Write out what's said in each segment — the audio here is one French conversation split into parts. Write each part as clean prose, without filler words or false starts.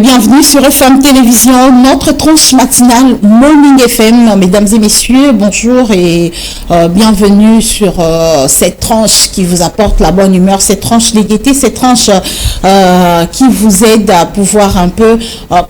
Bienvenue sur FM Télévision, notre tranche matinale Morning FM. Mesdames et messieurs, bonjour et bienvenue sur cette tranche qui vous apporte la bonne humeur, cette tranche de gaieté, cette tranche qui vous aide à pouvoir un peu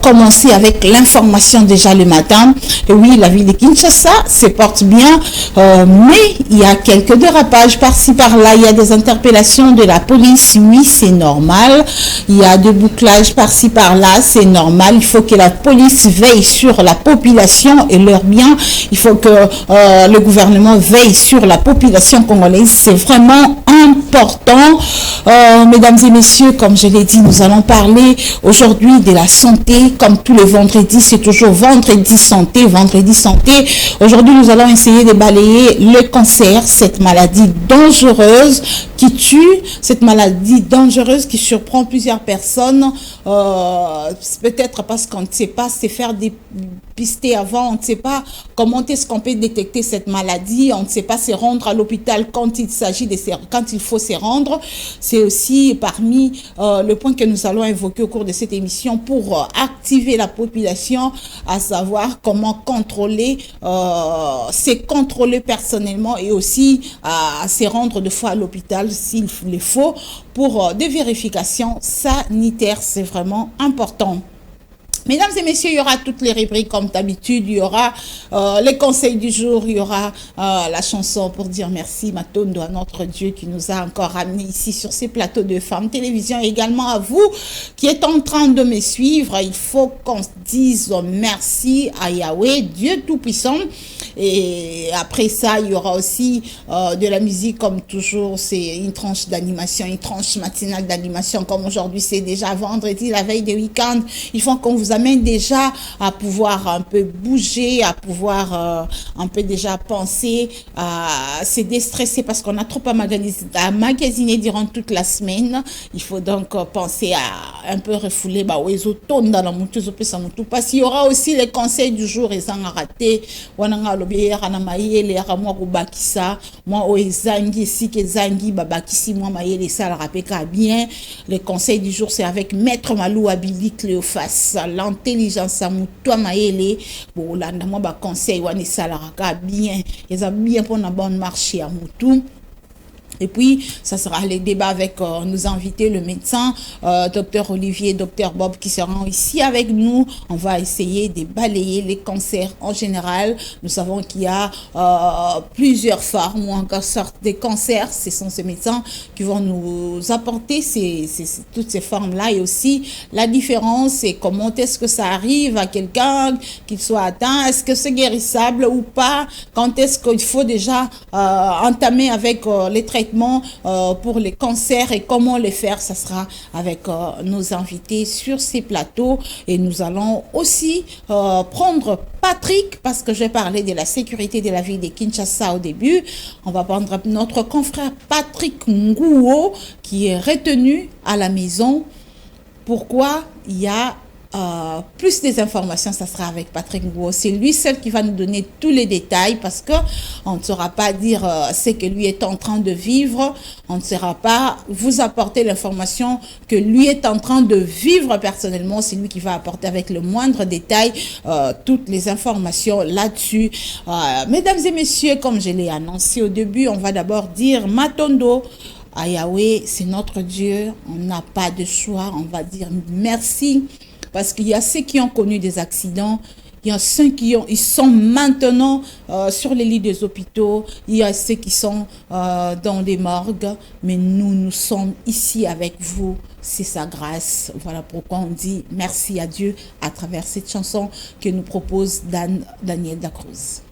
commencer avec l'information déjà le matin. Et oui, la ville de Kinshasa se porte bien, mais il y a quelques dérapages par-ci par-là, il y a des interpellations de la police, oui, c'est normal. Il y a des bouclages par-ci par-là, c'est normal. Il faut que la police veille sur la population et leurs biens. Il faut que le gouvernement veille sur la population congolaise. C'est vraiment important. Mesdames et messieurs, comme je l'ai dit, nous allons parler aujourd'hui de la santé. Comme tous les vendredis, c'est toujours vendredi santé, vendredi santé. Aujourd'hui, nous allons essayer de balayer le cancer, cette maladie dangereuse qui tue, cette maladie dangereuse qui surprend plusieurs personnes, peut-être parce qu'on ne sait pas se faire dépister avant, on ne sait pas comment est-ce qu'on peut détecter cette maladie, on ne sait pas se rendre à l'hôpital quand il faut se rendre. C'est aussi parmi le point que nous allons évoquer au cours de cette émission pour activer la population, à savoir comment contrôler, se contrôler personnellement et aussi à se rendre de fois à l'hôpital s'il le faut pour des vérifications sanitaires. C'est vraiment important. Mesdames et messieurs, il y aura toutes les rubriques comme d'habitude, il y aura les conseils du jour, il y aura la chanson pour dire merci Matondo à notre Dieu qui nous a encore ramenés ici sur ces plateaux de Femmes Télévision, et également à vous qui êtes en train de me suivre. Il faut qu'on dise merci à Yahweh, Dieu Tout-Puissant. Et après ça, il y aura aussi de la musique comme toujours, c'est une tranche d'animation, une tranche matinale d'animation comme aujourd'hui, c'est déjà vendredi, la veille des week-ends. Il faut qu'on vous amène déjà à pouvoir un peu bouger, à pouvoir un peu déjà penser, à se déstresser parce qu'on a trop à magasiner durant toute la semaine. Il faut donc penser à un peu refouler parce qu'il y aura aussi les conseils du jour et ça a raté. Les conseils du jour, c'est avec Maître Malou Abili Cléophas, l'intelligence à toi maëlle. Bon, là, moi, conseil, ça bien, ils ont bien pour une bonne marché à Moutou. Et puis, ça sera les débats avec nos invités, le médecin, Dr Olivier, Dr Bob, qui seront ici avec nous. On va essayer de balayer les cancers en général. Nous savons qu'il y a plusieurs formes ou encore sortes de cancers. Ce sont ces médecins qui vont nous apporter toutes ces formes-là. Et aussi, la différence, c'est comment est-ce que ça arrive à quelqu'un qu'il soit atteint. Est-ce que c'est guérissable ou pas? Quand est-ce qu'il faut déjà entamer avec les traitements pour les cancers et comment les faire, ça sera avec nos invités sur ces plateaux. Et nous allons aussi prendre Patrick, parce que j'ai parlé de la sécurité de la ville de Kinshasa au début. On va prendre notre confrère Patrick Ngouo qui est retenu à la maison. Pourquoi? Il y a plus des informations, ça sera avec Patrick Ngouo. C'est lui seul qui va nous donner tous les détails parce que on ne saura pas dire ce que lui est en train de vivre. On ne saura pas vous apporter l'information que lui est en train de vivre personnellement. C'est lui qui va apporter avec le moindre détail toutes les informations là-dessus. Mesdames et messieurs, comme je l'ai annoncé au début, on va d'abord dire Matondo à Yahweh, c'est notre Dieu. On n'a pas de choix. On va dire merci. Parce qu'il y a ceux qui ont connu des accidents, il y a ceux ils sont maintenant sur les lits des hôpitaux, il y a ceux qui sont dans des morgues, mais nous sommes ici avec vous, c'est sa grâce. Voilà pourquoi on dit merci à Dieu à travers cette chanson que nous propose Daniel Dacruz.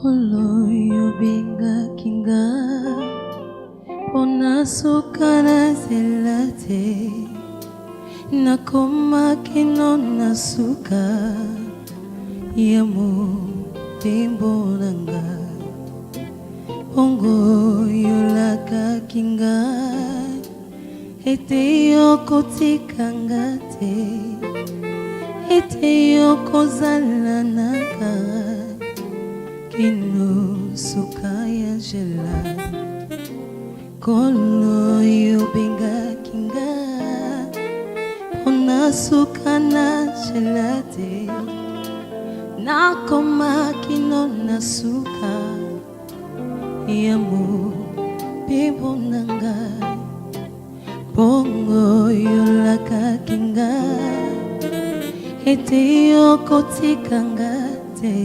Koloyo benga kinga pona sokana zelate nakoma kino nasuka ya motembo nanga ongo yolaka kinga ete yokotikanga te ete yokozala naka kino suka ya jela kolo yobenga kinga ona suka na jela te nakoma kino na suka ya motembo nanga bongo yolaka kinga ete yokotikanga te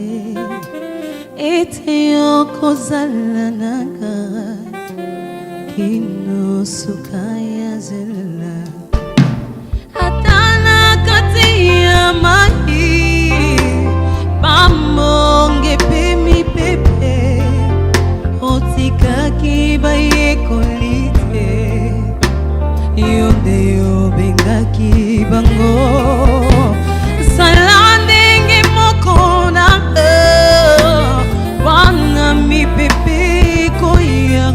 ete yokozala nanga kino suka ya zela atana kati ya mai bamonge pe mi pepe otikaki bayekolite yonde yobengaki bango salandenge mokona wana mi pepe koya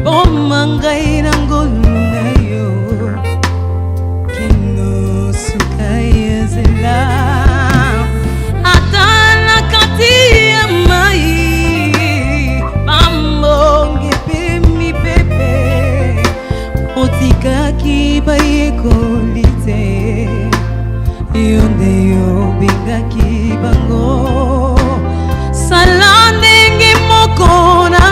bomangai nangolu na yo kino suka ya zela atala kati ya mai bamonge pe mi pepe otikaki bayekolite yonde yobengaki bango salandenge mokona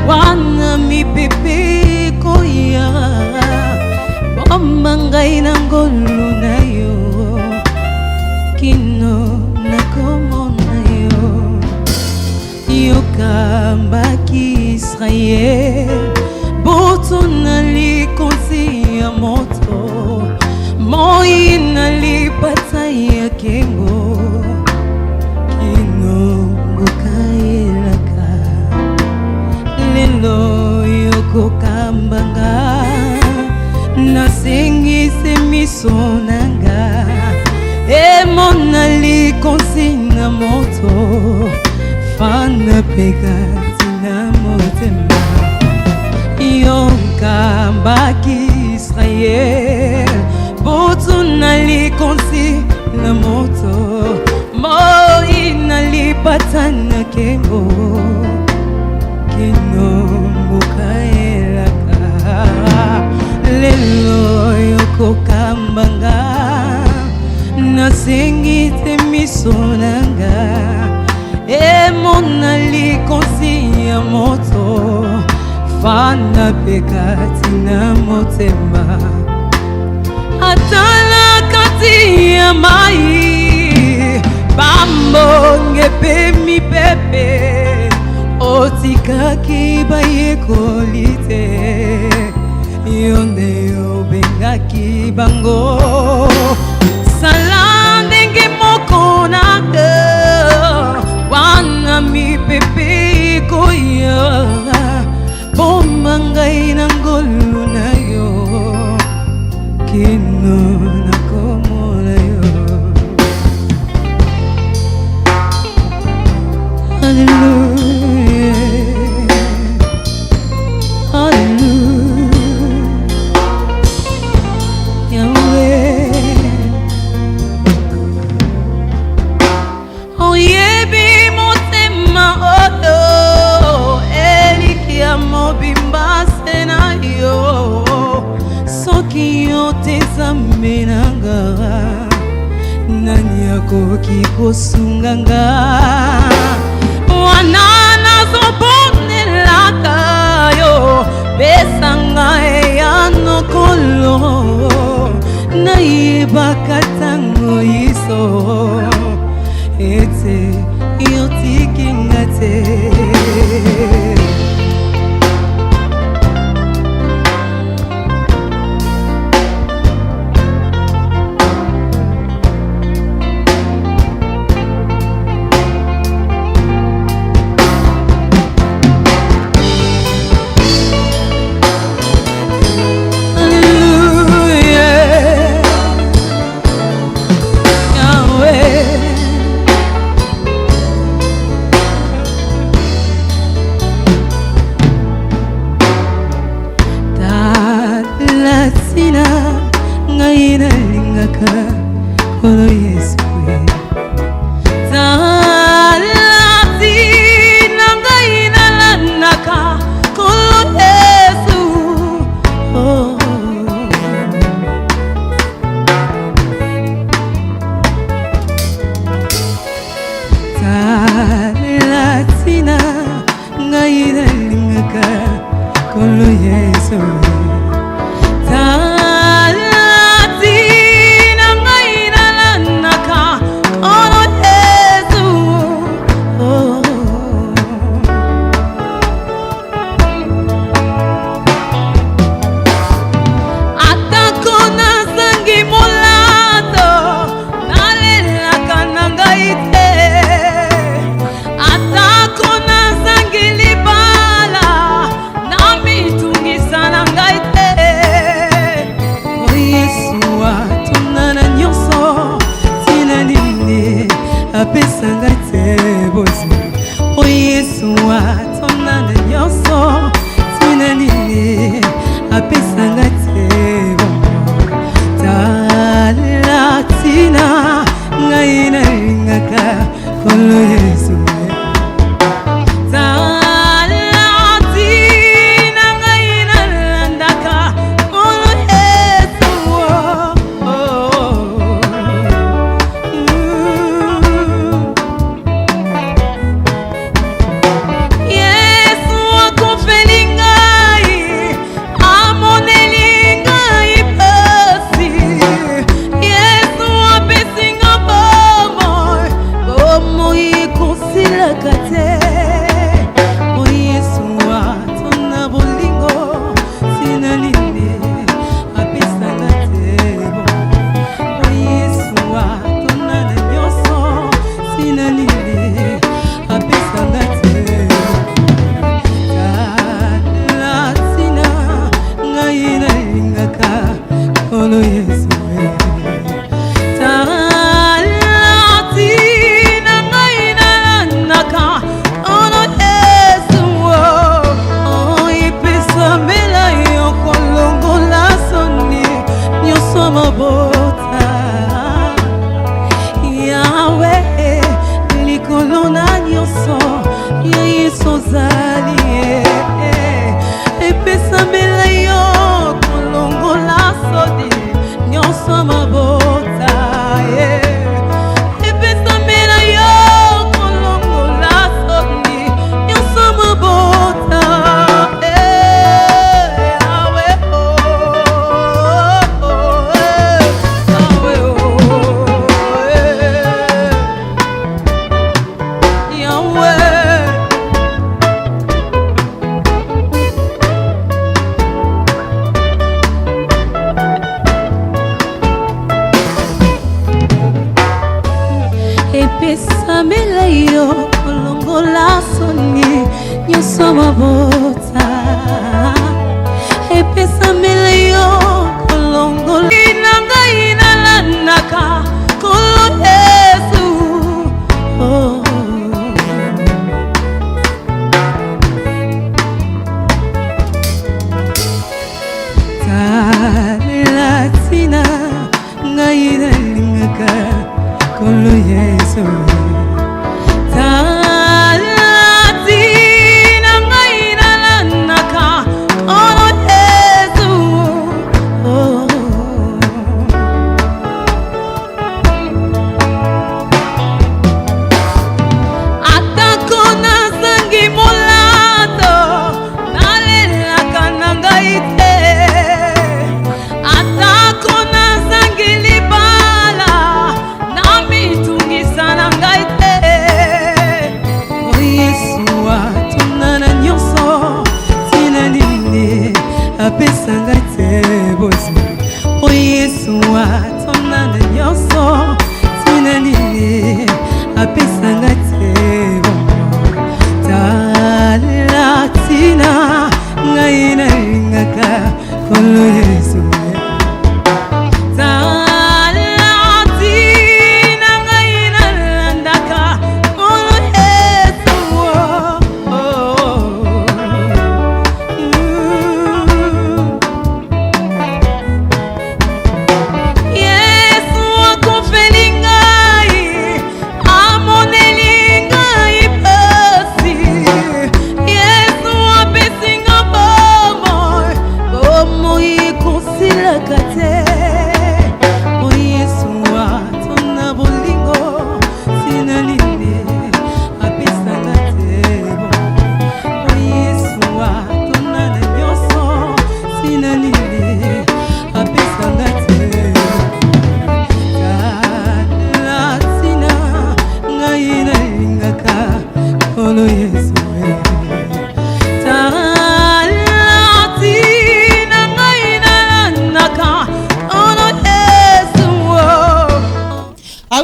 wana mi pepe koya bomangai nangolu na yo kino nakomona yo yokambaki Israel boto nalikonzi ya moto moi nalipata ya kengo kino ngokaelaka lelo yokokambanga nasengise miso nanga emonalikonzi na moto fana peka tina motema yokambaki Israel boto nalikonzi na moto moi nalipata na kengo kino mukaelaka lelo yokokambanga nasengite miso nanga emonalikonzi ya moto fana pekati na motema atala kati ya mai bamonge pe mi pepe otikaki bayekolite yonde yobengaki bango salandenge mokona wana mi pepe koya bomangai nangolu na yo kino nakomona yo hallelujah hallelujah Yahweh oh yebi motema oh elikia mobimba sena yo soki yo tezambe nanga nani akoki kosunganga wana nazobonelaka yo pesanga eya nokolo nayebaka ntango iso ete yotikinga te Hallelujah. nalingaka kolo Yesu zalati na ngai nalandaka kolo Yesu oh. Zalatina ngai nalingaka kolo Yesu apesanga te bozi o Yesu atonana nyonso tina nini apesanga te bomo talatina ngai nalingaka kolo Yesu talatina ngai nalandaka kolo Yesu oh, oh. Epesamela yo kolongola soni nyonso mabota epesamela yo kolongola na ngai nalandaka kolo Yesu oh. Talatina ngai nalingaka kolo Yesu talatina ngai nalandaka kolo Yesu oh. Atako nazangi molato nalelaka na ngai te atako nazangi libala na mitungisa na ngai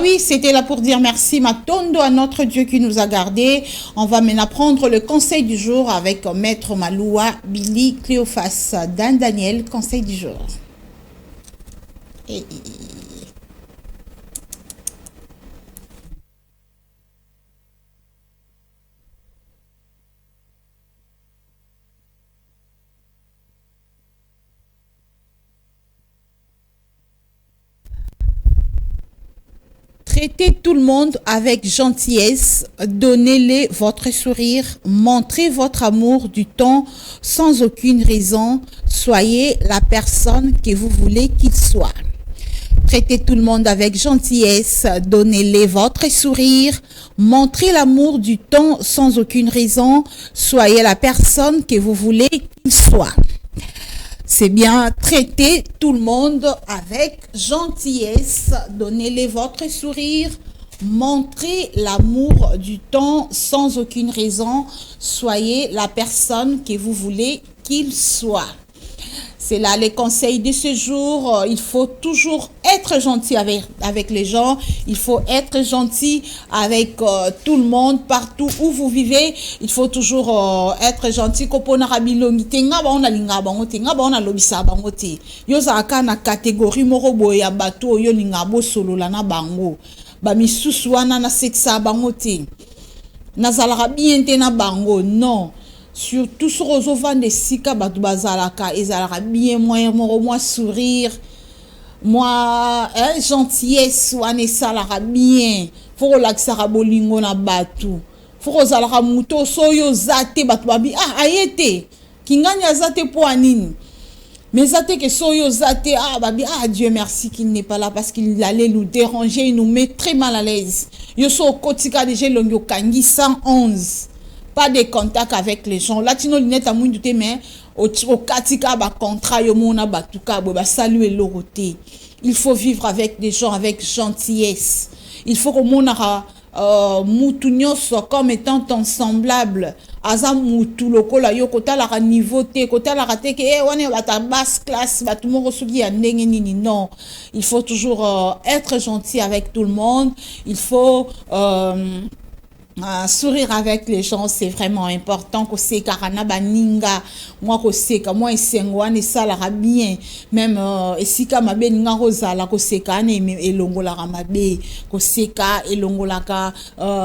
oui, c'était là pour dire merci Matondo à notre Dieu qui nous a gardés. On va maintenant prendre le conseil du jour avec Maître Maloua, Billy Cléophas, Dan Daniel, conseil du jour. Et... Traitez tout le monde avec gentillesse, donnez-les votre sourire, montrez votre amour du temps sans aucune raison, soyez la personne que vous voulez qu'il soit. Traitez tout le monde avec gentillesse, donnez-les votre sourire, montrez l'amour du temps sans aucune raison, soyez la personne que vous voulez qu'il soit. C'est bien, traitez tout le monde avec gentillesse, donnez-les votre sourire, montrez l'amour du temps sans aucune raison, soyez la personne que vous voulez qu'il soit. C'est là les conseils de ce jour. Il faut toujours être gentil avec les gens. Il faut être gentil avec tout le monde, partout où vous vivez. Il faut toujours être gentil. Na catégorie morobo ya bato yo lingabo solo la na bango. Ba misusu wana na sexa bango te. Nazala bien te na bango. Non. Surtout sur les ovans de sika batu bazalaka ezalaka bien moi sourire moi gentillesse wana esalaka bien faut relaxera bolingo na batu faut ozalaka muto soyo zate batu babi ayete kinganya zate po anini mais zate que soyo zate babi Dieu merci qu'il n'est pas là parce qu'il allait nous déranger, il nous met très mal à l'aise. Yo so kotika déjà longo kangi 111. Pas de contact avec les gens. Latino lunette à moins douter mais au katika ba contrat yo mona batuka ba saluer l'oroté. Il faut vivre avec des gens avec gentillesse. Il faut que mona mutunyoso comme étant ton semblable. Aza mutu lokola yo kota la niveau te kota la rate ke wane bata basse classe batu mo soki ya ndenge nini non. Il faut toujours être gentil avec tout le monde. Il faut sourire avec les gens, c'est vraiment important. Ko se karana baninga, moi ko se ka moi esengwa ne sala bien, même esika mabe ninga rozala ko se ka ne elongola mabe, ko se ka elongola ka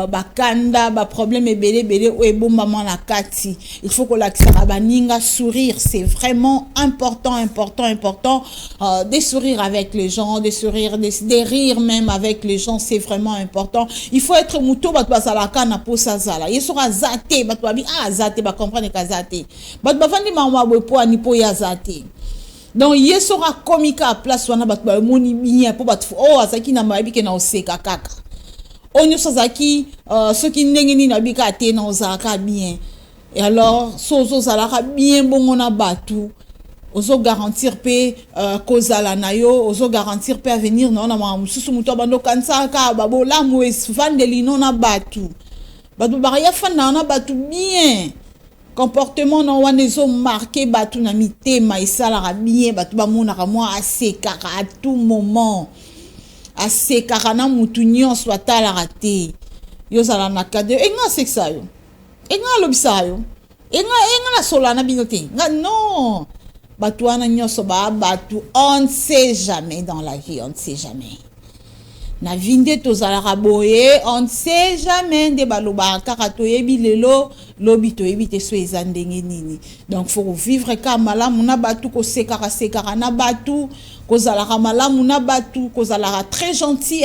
bakanda ba problème ebele o ebomba na kati. Il faut que l'accent baninga sourire, c'est vraiment important de sourire avec les gens, de sourire, de rire même avec les gens, c'est vraiment important. Il faut être muto bazala na posa zala yesora zate bato babi zate ba comprendre ka zate bato bavandi mama bopo ani po ya zate donc yesora komika place wana bato ba moni bien po bato azaki na mabi ke na oseka kaka onyo sazaki ceux qui ndenge ni na bika te na ozaka bien et alors sozo zala bien bongo na batu ozo garantir pe kozala na yo ozo garantir pe avenir na ma mususu muto bando kansa ka babo la mo esvandeli no na batu batu baria fana na batu bien comportement na wanezo marqué batu na mitema esala bien batu ba mona ka moi aseka à tout moment aseka na mutu nyonso atala raté yo sala na kade enga seksa yo enga lobisa yo enga na sola na binote nga non batu wana nyonso ba batu on ne sait jamais dans la vie on ne sait jamais. Na vinde tozala boye on ne sait jamais de baloba karato yebi lelo lobito yebi te so ezandenge nini donc faut vivre comme malamu na batu ko sekara na batu kozala malamu na batu kozala très gentil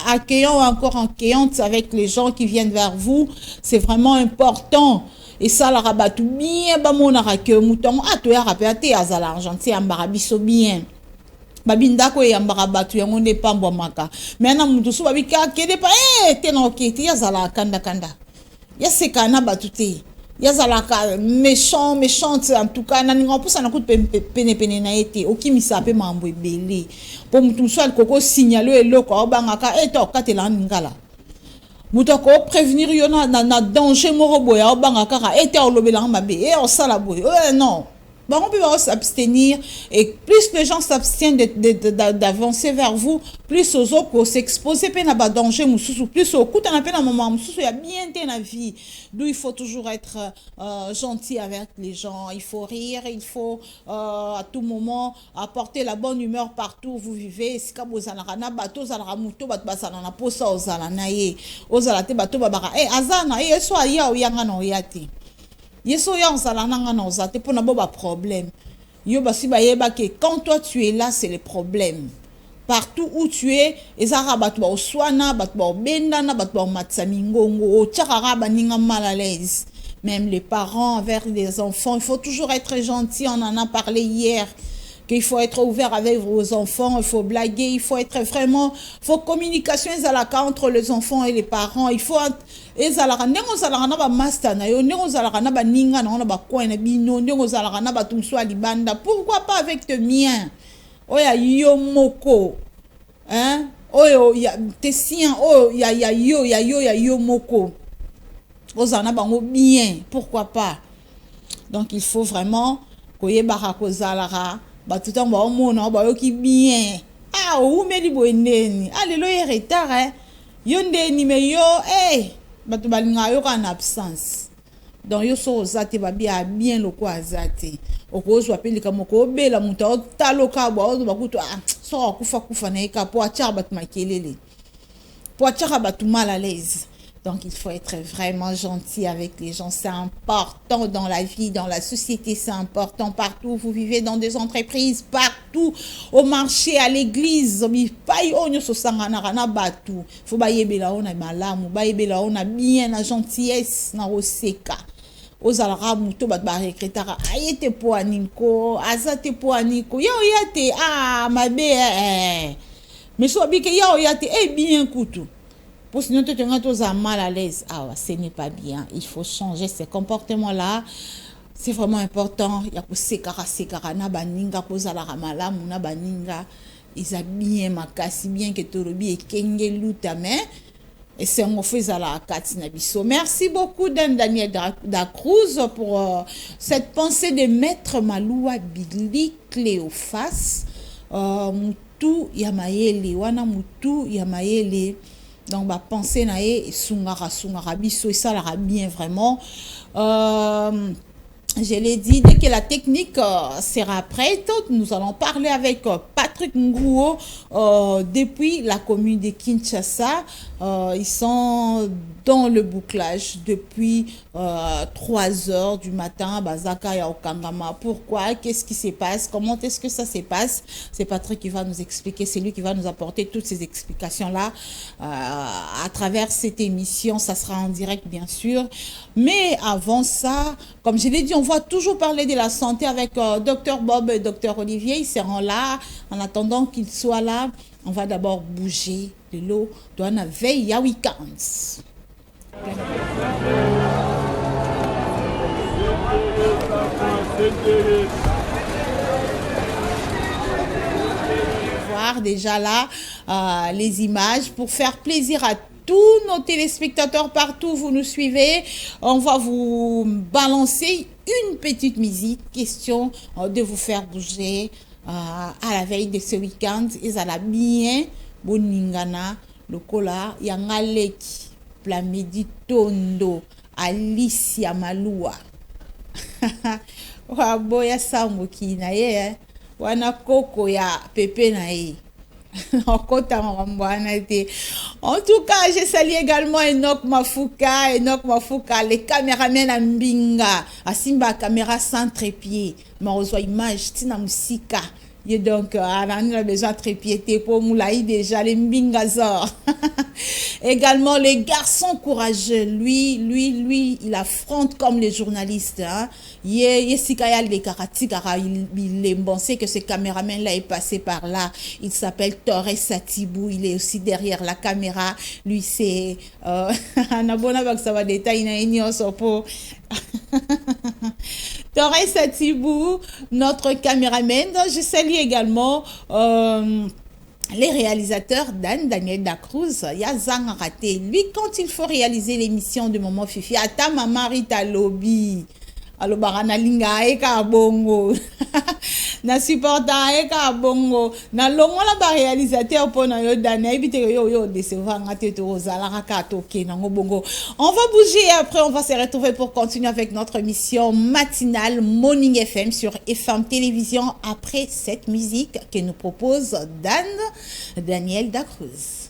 accueillant encore accueillante avec les gens qui viennent vers vous, c'est vraiment important. Et ça la rabatu bien ba mona que mouton to ya rapete azala gentil ambarabiso bien babinda ko ya mbarabatu yango ne pambwa maka mena mutu so babika kede pa te na oketi ya zala kanda ya sekana batute ya zala ka méchante en tout cas na ninga pousa na coup pene na été okimisa pe mambo ebele po mutu so koko signaler eloko obangaka to katela ngala mutu ko prévenir yo na danger morobo ya obangaka ete olobela mabe o sala boy non Bon, on peut s'abstenir et plus les gens s'abstiennent d'avancer vers vous, plus aux autres s'exposer à des dangers, plus au coup, on a moment, il y a bien dans la vie. D'où il faut toujours être gentil avec les gens, il faut rire, il faut à tout moment apporter la bonne humeur partout où vous vivez. Si vous avez un bateau, vous avez un moto, vous avez un poste, vous avez un naïe, vous avez un bateau, vous avez un naïe, yeso ya ozala nanga na ozate pour na bo ba problème yo basi ba yeba que quand toi tu es là c'est le problème partout où tu es ezara batu ba oswana batu ba bendana batu ba matsamingongo o tchara ba ninga mal à l'aise même les parents envers les enfants il faut toujours être gentil on en a parlé hier qu'il faut être ouvert avec vos enfants, il faut blaguer, il faut être vraiment, il faut communication entre les enfants et les parents, il faut ezalaka ndenge ozalaka na ba master na yo ndenge ozalaka na ba ninga na ba coin na bino ndenge ozalaka na ba tumswa libanda pourquoi pas avec te mien oya yo moko hein oyo ya te sien oh ya yo moko ozana bango bien pourquoi pas donc il faut vraiment koyebaka kozalaka batuta ba omona ba yo ki bien ah ou meli boendeni alelo ye retard hein yo ndeni me yo batu balinga yo en absence donc yo so ozate ba bien loko azate okozwa pe likamoko obela mutu otaloka ba ozo bakutu so kufa na eka po achar batu makelele po achar batu mal à l'aise. Donc, il faut être vraiment gentil avec les gens. C'est important dans la vie, dans la société, c'est important partout. Vous vivez dans des entreprises, partout, au marché, à l'église. Il faut baïebela on a malamu, baïebela on a bien la gentillesse, na oseka. Ozalaka muto bat ba rekretara ayete po aninko, azate po aniko. Yo yate mabe mais so bi ke yo yate bien kutu. Pour sinon tu te mal à l'aise, ce n'est pas bien. Il faut changer ces comportements-là. C'est vraiment important. Il y a que sekara na baninga poza la ramala muna baninga. Ils a bien makasi bien que torobi et kenge luta mais et c'est un fait à la katina biso. Merci beaucoup Daniel Dacruz pour cette pensée de Maître Maloua Bidli Cléophas. Mutu yamayele wana mutu yamayele. Donc, bah, penser nae sungara biso et ça la bien vraiment. Je l'ai dit, dès que la technique sera prête, nous allons parler avec Patrick Ngouo depuis la commune de Kinshasa. Ils sont dans le bouclage depuis 3 heures du matin. Bazaka ya Okangama. Pourquoi? Qu'est-ce qui se passe? Comment est-ce que ça se passe? C'est Patrick qui va nous expliquer. C'est lui qui va nous apporter toutes ces explications-là à travers cette émission. Ça sera en direct, bien sûr. Mais avant ça, comme je l'ai dit, on va toujours parler de la santé avec Dr Bob et Dr Olivier. Ils seront là. En attendant qu'ils soient là, on va d'abord bouger de l'eau. Doit la veille à week-ends. Voir déjà là les images pour faire plaisir à tous nos téléspectateurs partout, vous nous suivez. On va vous balancer une petite musique, question de vous faire bouger à la veille de ce week-end. Et ça l'a bien, boningana, le kola, yangaleki, plamedi tondo, Alicia Maloua. Waboya samoki na ye, wana koko ya pepe na ye. En tout cas, je salue également Enoch Mafuka, les caméramens à Mbinga, à Simba caméra sans trépied, mais on reçoit image, Tina Musika. Et donc, on a besoin de trépied pour Moulaï déjà, les Mbingazor. Également, les garçons courageux, lui, il affronte comme les journalistes. Hein. Il est pensé que ce caméraman-là est passé par là. Il s'appelle Torres Satibou, il est aussi derrière la caméra. Lui, c'est... Torres Satibou, notre caméraman. Je salue également les réalisateurs Daniel Dacruz. Yazang raté. Lui, quand il faut réaliser l'émission de Maman Fifi, Ata Mama Rita Lobby. alobaka na linga eka bongo na supporta eka bongo na longola ba réalisateur pour na yo dana ebite yo décevoir ngate to ozala ka toke na bongo. On va bouger et après on va se retrouver pour continuer avec notre émission matinale Morning FM sur FM Télévision après cette musique que nous propose Daniel Dacruz.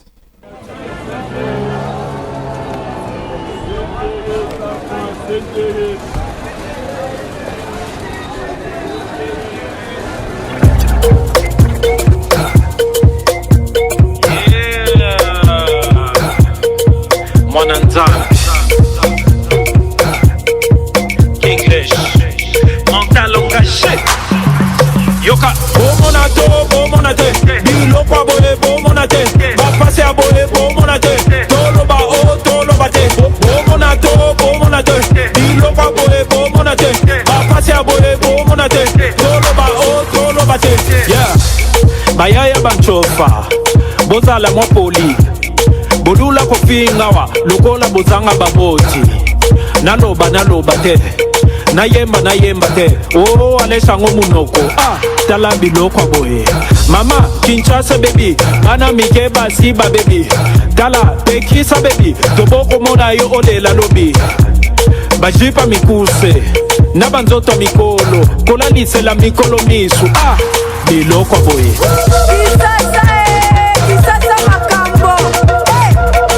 Monanza English Montalo caché Yoka Bo monate Bilo kwa boye bo monate Ba passe a boye bo monate Tolo ba o tolo bate Bo monate Bilo kwa boye bo monate Ba passe a boye bo monate Tolo ba o tolo bate Yeah Bayaya banchofa Bozala mwa poli Bodula kofinga wa Lukola bozanga baboti Naloba te Nayemba te Oh alesha ngomunoko Tala biloko boye Mama Kinshasa baby Bana mike basiba baby Tala tekisa baby Toboko mona yo ole la lobby Bajipa mikuse Nabanzoto mikolo Kola lise la mikolo misu Biloko boye Kisasa makambo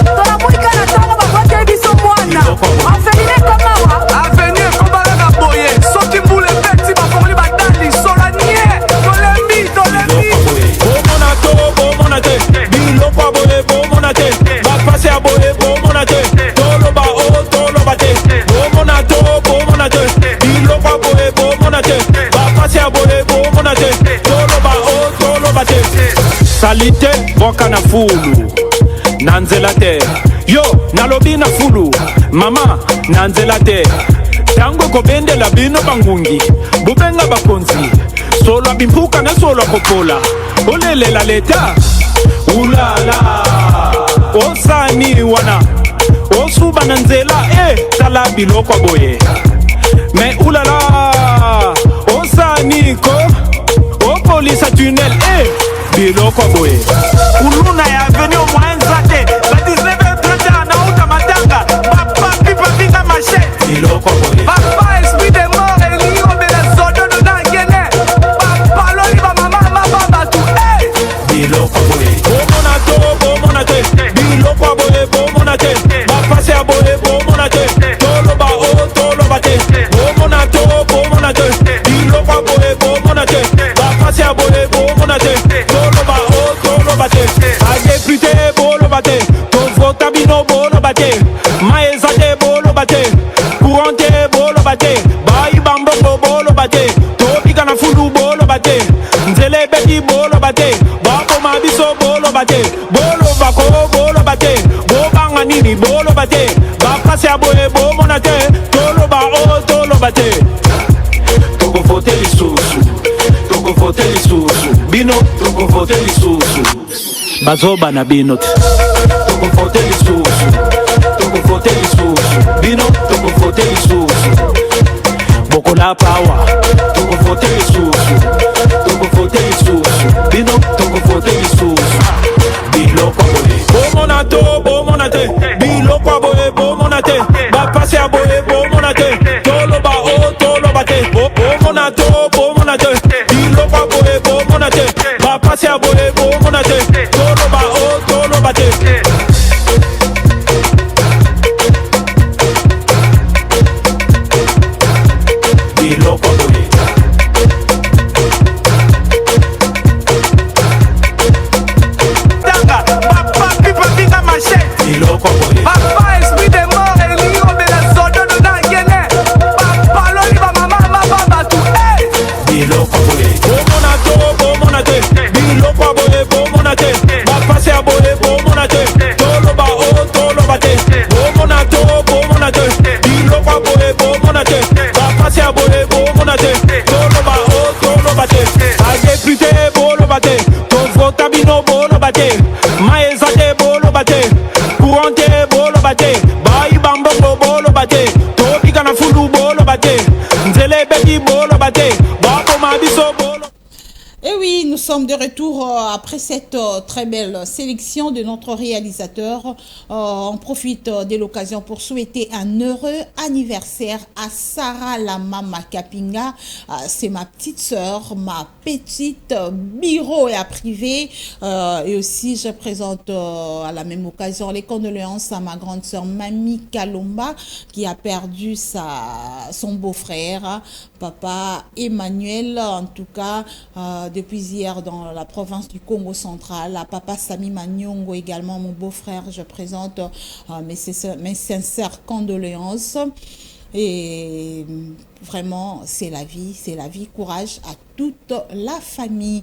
Tola mwika na tola babote biso mwana Avenue komawa Avenue komawa na boye Soki mbule peti bafongli badali Solanie Tolemi Bo monate Biloko boye bo monate Bapase a boye bo monate Tolo ba o tolo bate Bo monate Biloko boye bo monate Bapase a boye bo monate Tolo ba o tolo bate Salite boka na fulu Nanzela te Yo nalobi na fulu Mama nanzela te Tango kobende la bino bangungi Bubenga bakonzi Solo bimpuka na solo popola Olele la leta Ulala Osani wana Osuba nanzela Tala biloko boye Me ulala Osani ko O polisa tunnel Biloko boye Uluna ya veni o mwenzate Ba 19h30 na uta matanga Papa pipa pinga mache Biloko boye Papa esprit de mort et liyo bela zodo no na gene Papa loli ba mama baba tu Biloko boye Bo monate Biloko boye bo monate Ba passe a boye bo monate Tolo ba o tolo bate Bo monate Biloko boye bo monate Ba passe a boye bo monate Tolo ba o tolo bate Aye plite bolo bate Tovota bino bolo bate Maezate bolo bate Courante bolo bate Bayi bambongo bolo bate Topika na fulu bolo bate Nzele beki bolo bate Babo mabiso bolo bate Bolo bako bolo bate Bobanga nini bolo bate Bapase a boye bo monate Tolo ba o tolo bate Toko fote lisusu Bino toko fote lisusu Bazoba na bino Toko fote lisusu Bino toko fote lisusu Bokola power Toko fote lisusu Bino toko fote lisusu Biloko boye Bo monate Biloko boye bo monate Bapase a boye bo monate Tolo ba o tolo bate Bo monate Biloko boye bo monate Bapase a boye bo monate Tolo ba o tolo bate Biloko boye Tanga Papa pipa pinga mache Biloko boye Papa esprit de mort et liyo bela zodo no na gene Papa loli ba mama baba tu Biloko boye Bo monate Biloko boye bo monate Bapase a boye bo monate Tolo ba o tolo bate Bo monate Biloko boye bo monate Bapase a boye bo monate Tolo ba o tolo bate Aye plite bolo bate Tovota bino bolo bate Maezate bolo bate Courante bolo bate Bayi bambongo bolo bate Topika na fulu bolo bate sommes de retour après cette très belle sélection de notre réalisateur. On profite de l'occasion pour souhaiter un heureux anniversaire à Sarah Lama Makapinga. C'est ma petite sœur, ma petite bureau et à privé. Et aussi, je présente à la même occasion les condoléances à ma grande sœur Mami Kalomba qui a perdu son beau-frère, papa Emmanuel, en tout cas, depuis hier dans la province du Congo central. À papa Sami Manyongo également, mon beau-frère, je présente mes sincères condoléances. Et vraiment, c'est la vie, courage à toute la famille.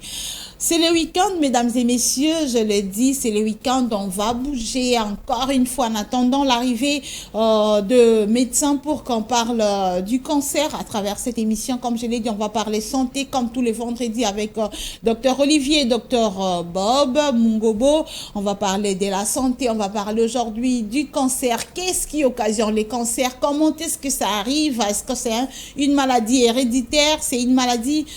C'est le week-end, mesdames et messieurs, je le dis, c'est le week-end, on va bouger encore une fois en attendant l'arrivée de médecins pour qu'on parle du cancer à travers cette émission. Comme je l'ai dit, on va parler santé comme tous les vendredis avec Dr Olivier et Dr Bob Mungobo. On va parler de la santé, on va parler aujourd'hui du cancer. Qu'est-ce qui occasionne les cancers? Comment est-ce que ça arrive? Est-ce que c'est une maladie héréditaire? C'est une maladie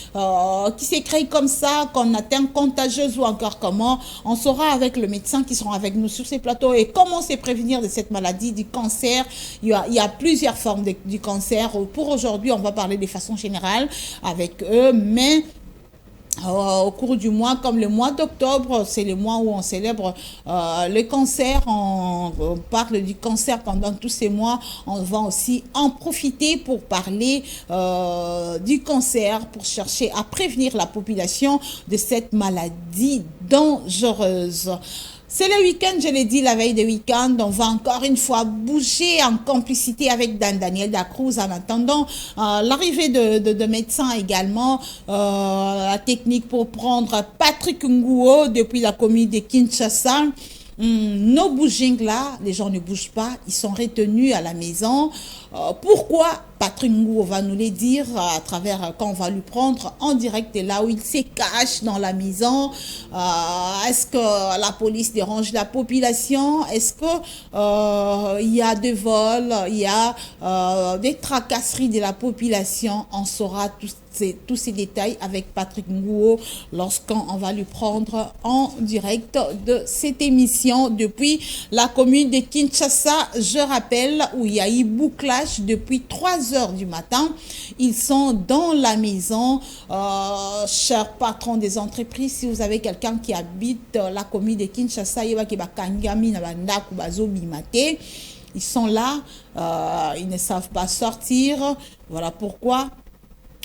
qui s'est créée comme ça, qu'on atteint contagieuse ou encore comment? On saura avec le médecin qui sera avec nous sur ces plateaux et comment se prévenir de cette maladie du cancer. Il y a plusieurs formes du cancer. Pour aujourd'hui, on va parler de façon générale avec eux, mais au cours du mois, comme le mois d'octobre, c'est le mois où on célèbre le cancer, on parle du cancer pendant tous ces mois, on va aussi en profiter pour parler du cancer, pour chercher à prévenir la population de cette maladie dangereuse. C'est le week-end, je l'ai dit la veille de week-end, on va encore une fois bouger en complicité avec Daniel Dacruz en attendant l'arrivée de médecins également, la technique pour prendre Patrick Nguo depuis la commune de Kinshasa. Nos bougings là, les gens ne bougent pas, ils sont retenus à la maison. Pourquoi? Patrick Nguo va nous le dire à travers quand on va lui prendre en direct de là où il se cache dans la maison. Est-ce que la police dérange la population? Est-ce que il y a des vols, il y a des tracasseries de la population? On saura tous ces détails avec Patrick Nguo lorsqu'on va lui prendre en direct de cette émission depuis la commune de Kinshasa. Je rappelle où il y a eu bouclage depuis 3 heures du matin. Ils sont dans la maison. Chers patrons des entreprises, si vous avez quelqu'un qui habite la commune de Kinshasa, ils sont là, ils ne savent pas sortir. Voilà pourquoi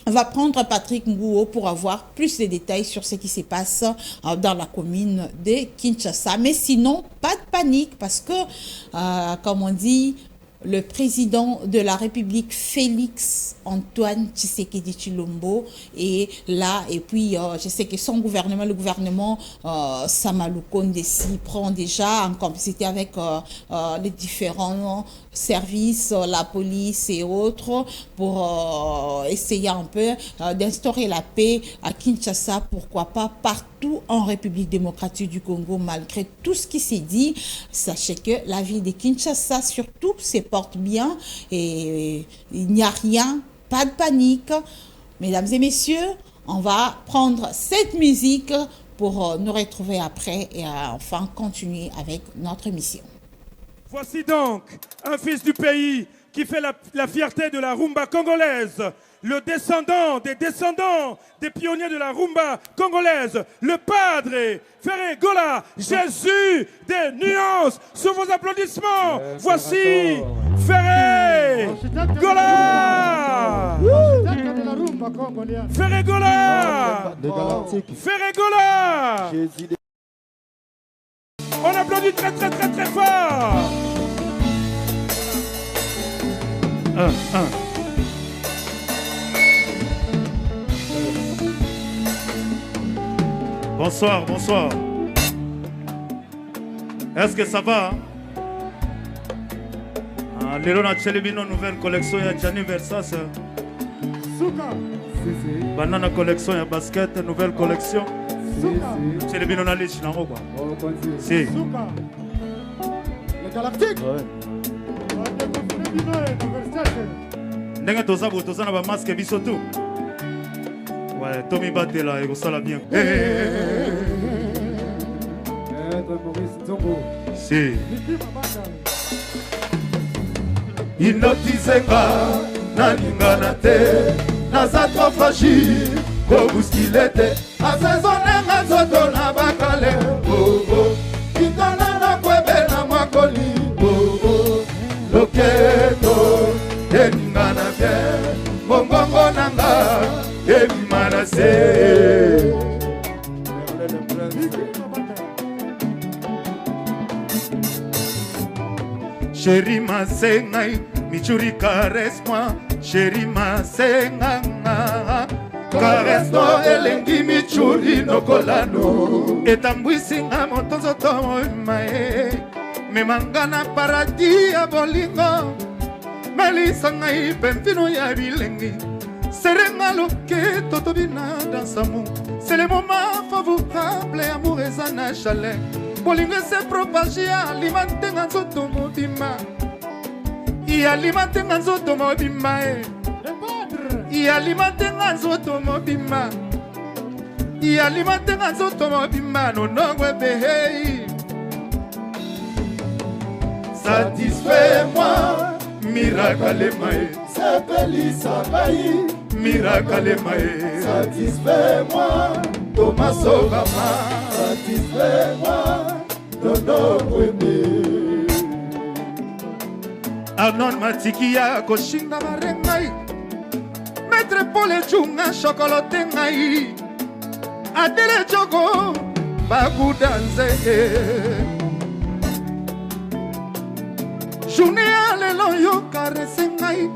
on va prendre Patrick Nguo pour avoir plus de détails sur ce qui se passe dans la commune de Kinshasa. Mais sinon, pas de panique parce que, comme on dit, le président de la République, Félix Antoine Tshisekedi Tshilombo, est là. Et puis, je sais que son gouvernement, le gouvernement Samalukonde, s'y prend déjà en complicité avec les différents services, la police et autres, pour essayer un peu d'instaurer la paix à Kinshasa, pourquoi pas partout en République démocratique du Congo. Malgré tout ce qui s'est dit, sachez que la ville de Kinshasa surtout se porte bien et il n'y a rien, pas de panique. Mesdames et messieurs, on va prendre cette musique pour nous retrouver après et enfin continuer avec notre émission. Voici donc un fils du pays qui fait la fierté de la rumba congolaise, le descendant des pionniers de la rumba congolaise, le padre Ferré Gola, Jésus des nuances. Sous vos applaudissements, voici Ferré Gola. Ferré Gola. Ferré Gola. On applaudit très très très très fort. Bonsoir, bonsoir. Est-ce que ça va? Lelo na Chelebino nouvelle collection ya Gianni Versace. Banana collection ya basket, nouvelle collection. Chelebino na lichi na ngokwa. Si. Le Galactique. Ndenge toza na ba masque biso tout. Ouais, Tommy Batela, il ça la bien. Si. Inotizenga, nalingana te, naza trop fragile, kobuskilete, asezonenga zoto na bakale, kitana na kwebe na makoli, loketo, eningana bien, mongongo nanga, ebimana se. Chérie ma sengai, michuri caresse-moi. Chérie ma senga, caresse-toi elengi michuri no kolano. Etambwisinga motonzo tomo mae, memangana paradis a bolingo. Melisa ngai pempino ya bilengi. Serenga loke totobina dans sa mou. C'est le moment favorable, amour et sana chaleur. Bolingo se propage alimenter nzoto mobima. I alimenter nzoto mobima. I alimenter nzoto mobima. I alimenter nzoto mobima no nongwe behei. Satisfais-moi, miracle mai. S'appelle Sabaï, miracle mai. Satisfais-moi, Thomas Obama. Satisfais-moi, Dodo Webe. Arnon Matikia, Koshinga Marengai. Maître Paul Chunga, Chocolote Ngai. Adele Choco, Baku Danze. Journée à l'élan yo caresse ngai.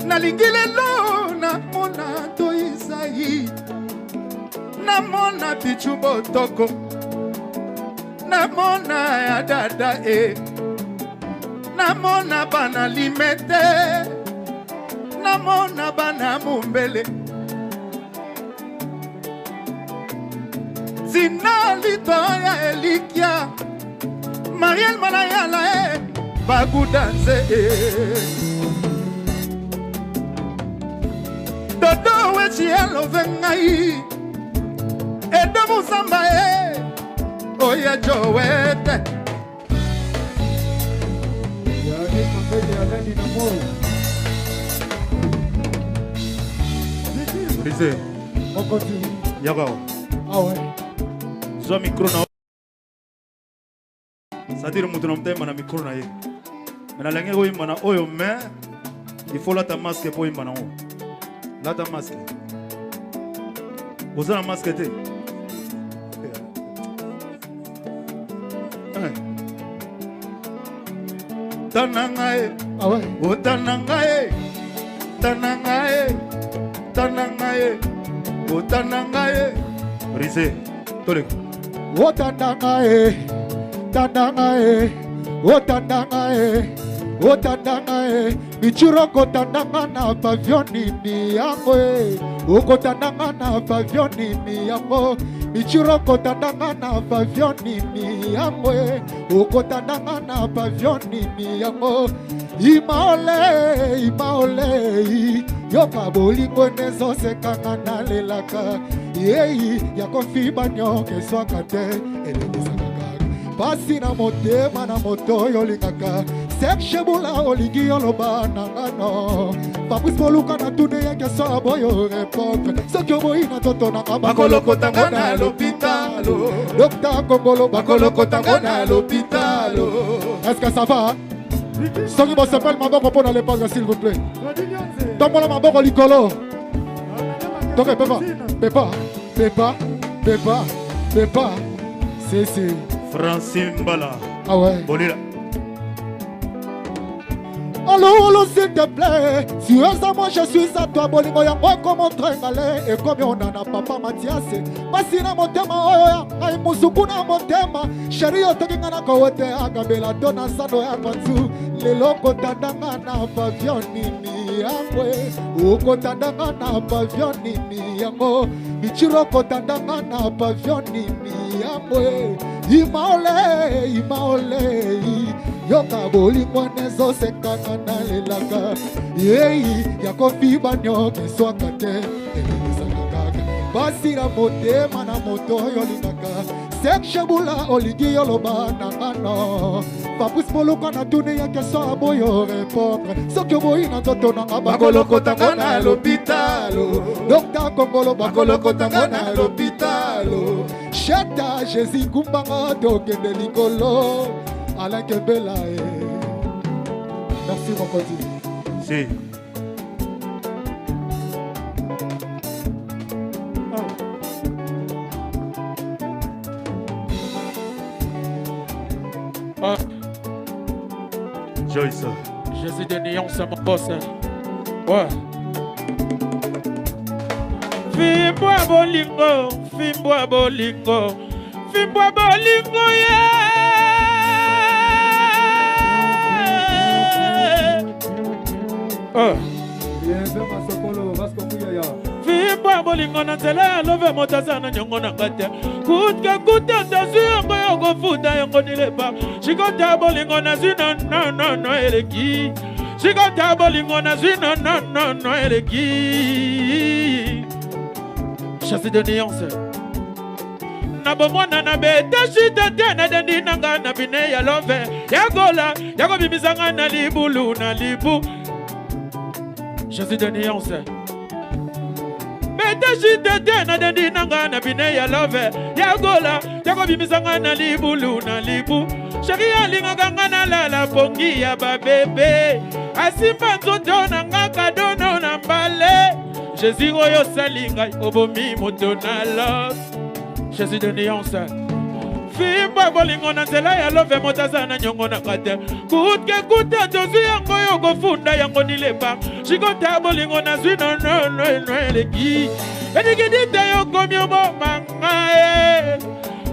Nalingi lelo na mona toisai. Na mona pichu botoko. Na mona ya dada e. Na mona bana limete. Na mona bana mumbele. Zina litoya elikia. Mariel Malayala e. Bagu danse Dodo wechi elo vengai Edo musamba Oye Joete Brise On continue. Yagao Ah ouais. Zo micro na c'est-à-dire que nous avons un micro. Mais la langue est oyo mais il faut la masque pour y mana. La masque. Vous avez la masque té. Tanangae. Ah ouais. O tanangae. Tanangae. Tanangae. O tanangae. Rise. Tole. O tanangae. Tanangae. O tanangae. O tanangae. Michuroko tananga na pavioni ni yango e. Oko tananga na pavioni ni yango. Michuroko tananga na pavioni ni yango e. Oko tananga na pavioni ni yango. Imaole, imaole. Yoka bolingo nezo sekanga na lelaka. Yei, yako fiba nyoke swakate. Pasi na motema na moto yolingaka. Sekshebula oligi yoloba nangano. Papus poluka na tune yake so boyo repok. Sokyo boyi na toto na Bakoloko tango na l'hôpitalo. Docteur Kongolo Bakoloko tango na l'hôpitalo. Est-ce que ça va? Soki bo s'appelle Maboko pour les pas s'il vous plaît. Tombola Maboko Likolo. Donc Pepa. C'est Francine Mbala. Ah ouais. Bolila. Allô, s'il te plaît. Si tu es à moi, je suis à toi. Bolingo ya moi comme on traîne et comme on en a papa Mathias. Masina motema oya. Ai musuku na motema. Chérie otokinga na kowote agabela dona sano ya kwanzu. Lelo kotandanga na pavillon nini yangwe. Ukotandanga na pavillon nini yango. Michiro kotandanga na pavillon nini yangwe. Imaole. Yoka bolingo nezo sekanga na lelaka. Yei, yako fiba nyoke swakate. basira motema na moto yolingaka sekshebula oligi yoloba nangano Papus moloko na tuni ya keso aboyo répondre soki oboyi na nzoto nanga bakolokotango na lopitalo Docteur Kongolo bakolokotango na lopitalo Chata Jésus kumbanga tokende likolo Alain Kebela Merci mon côté. Si. Ah. Joyce. Jésus de Néon, c'est mon boss. Ouais. Fimboa bolingo, fimboa bolingo, fimboa bolingo, yeah. Fimboa bolingo na nzela love motaza na nyongo na ngate. Kutka kuta tazu yango yoko futa yango nilepa. Shikota bolingo na zina no eleki. Shikota bolingo na zina no eleki. Chasse de nuance. Na bomona na beta shita tena dendi nanga na bine ya love. Ya gola, ya go bibizanga na libulu na libu. Chasse de nuance. Beta shita tena dendi nanga na bine ya love. Ya gola, ya go bibizanga na libulu na libu. Shari alinga ganga na lala pongi ya babebe. Asimba nzoto na nga kadono na mbale. Jésus oyo salinga obomi moto na los. Jésus de nuance. Fimba bolingo na nzela ya love motaza na nyongo na kate. Kutke kuta tozu yango yoko funda yango nilepa. Shikota bolingo na zwi no eleki. Edigidita yoko myobo mangae.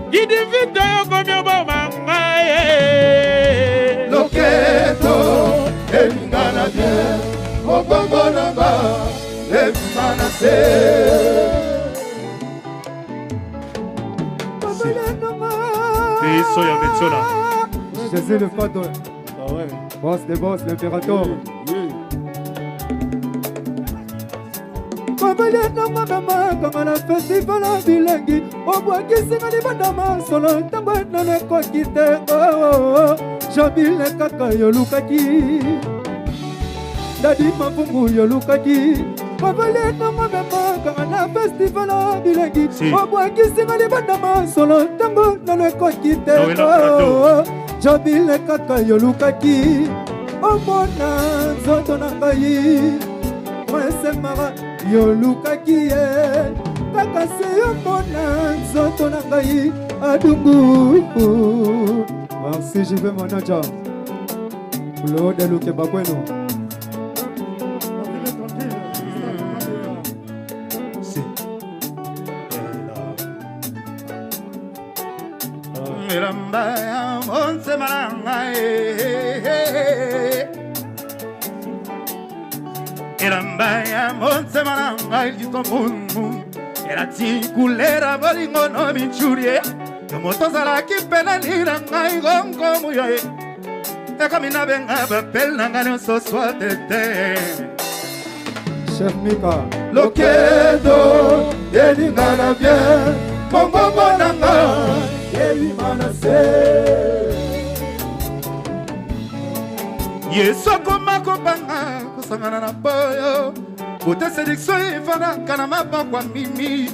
Gidi vita yoko myobo mangae. Loketo elingana bien Obongo nanga elingana se Piso ya Metsola Jésus le Fado. Ah ouais. Boss des boss, l'impérateur. Babele nanga mama kanga na festival a bilengi obwaki singa ni bandama solo tango na ne ko kite oh jabile kaka yolukaki dadi mafungu yolukaki babele nanga mama kanga na festival a bilengi obwaki singa ni bandama solo tango na ne ko kite oh jabile kaka yolukaki omona zoto na ngai Prince Mara yolukaki ye kaka se yomona nzoto na ngai adungu. Merci, je vais manager Claude Luke Bakweno. Miramba onse maranga Erambaya monse maranga il gito munmu Era tikulera bolingo no minchurie Yomoto zala kipena niranga igongo muyoe Eka mina benga bapel nanga nyonso swa tete Chef Mika Lokedo yeningana bien Bongo nanga yelimana se Yeso koma kopanga kusangana na boyo Kote séduction ifanaka na maboko ya mimi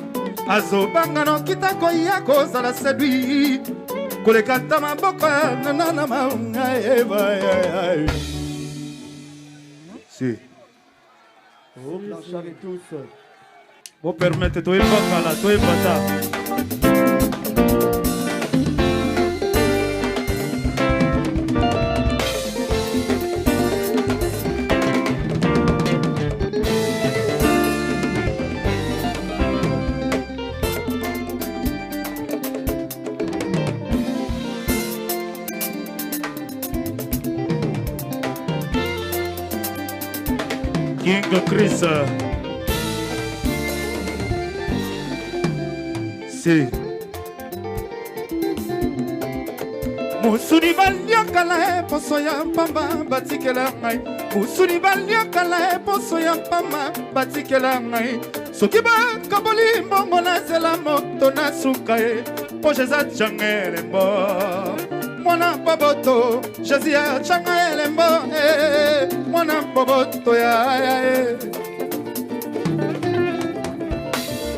Azobanga no kitako ya kozala séduit Koleka ta maboko ya nana maunga eva Si Vous permettez toi bakala toi bata King Chris Si Musuni baliakala poso ya mpamba batikela ngai Musuni baliakala poso ya mpamba batikela ngai soki bakaboli mbongo nazela moto na suka ye po jeza canga elembo mwana boboto jezi ya canga elembo mwana boboto ya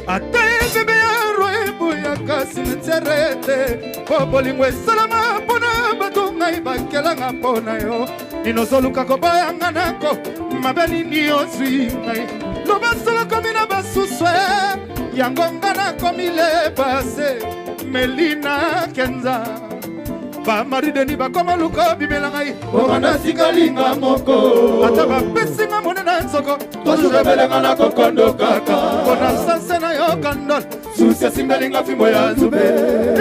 ata bebe ya roebo ya kasi nterete po bolingo esalama mpona bato ngai bakelanga mpona yo ninozoluka kobayanga nako mabe nini ozwi ngai loba solo komi na basuswe yango nga nakomi le pase melina kenza bamari deni bakoma luko bimela ngai omana sikalinga moko ata bapesinga mone na nzoko tosubebelenga na kokondo kaka mpona sanse na yo kandol susi asimbelinga fimbo ya nzube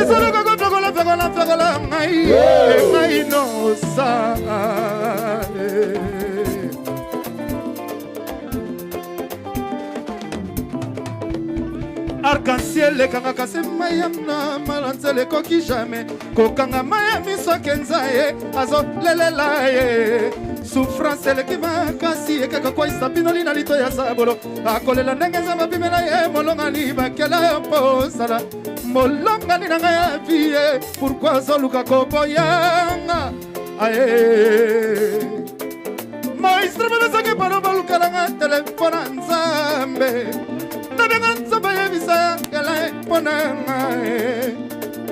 esoloka kotokola fekola ngai ngai nosa arc-en-ciel ekangaka se maya na malanzele ekoki jamais kokanga maya miso kenza ye azolelela ye souffrance eleki makasi ekaka kwaisa binoli na lito ya sabolo akolela ndenge nzambe abimela ye molongani bakela yo mpo osala molongani na ngai ya vie pourkui azoluka koboyanga aye maistre bebesoki bano balukalanga telefone na nzambe nabenga nzambe yebisa yala mpona ngai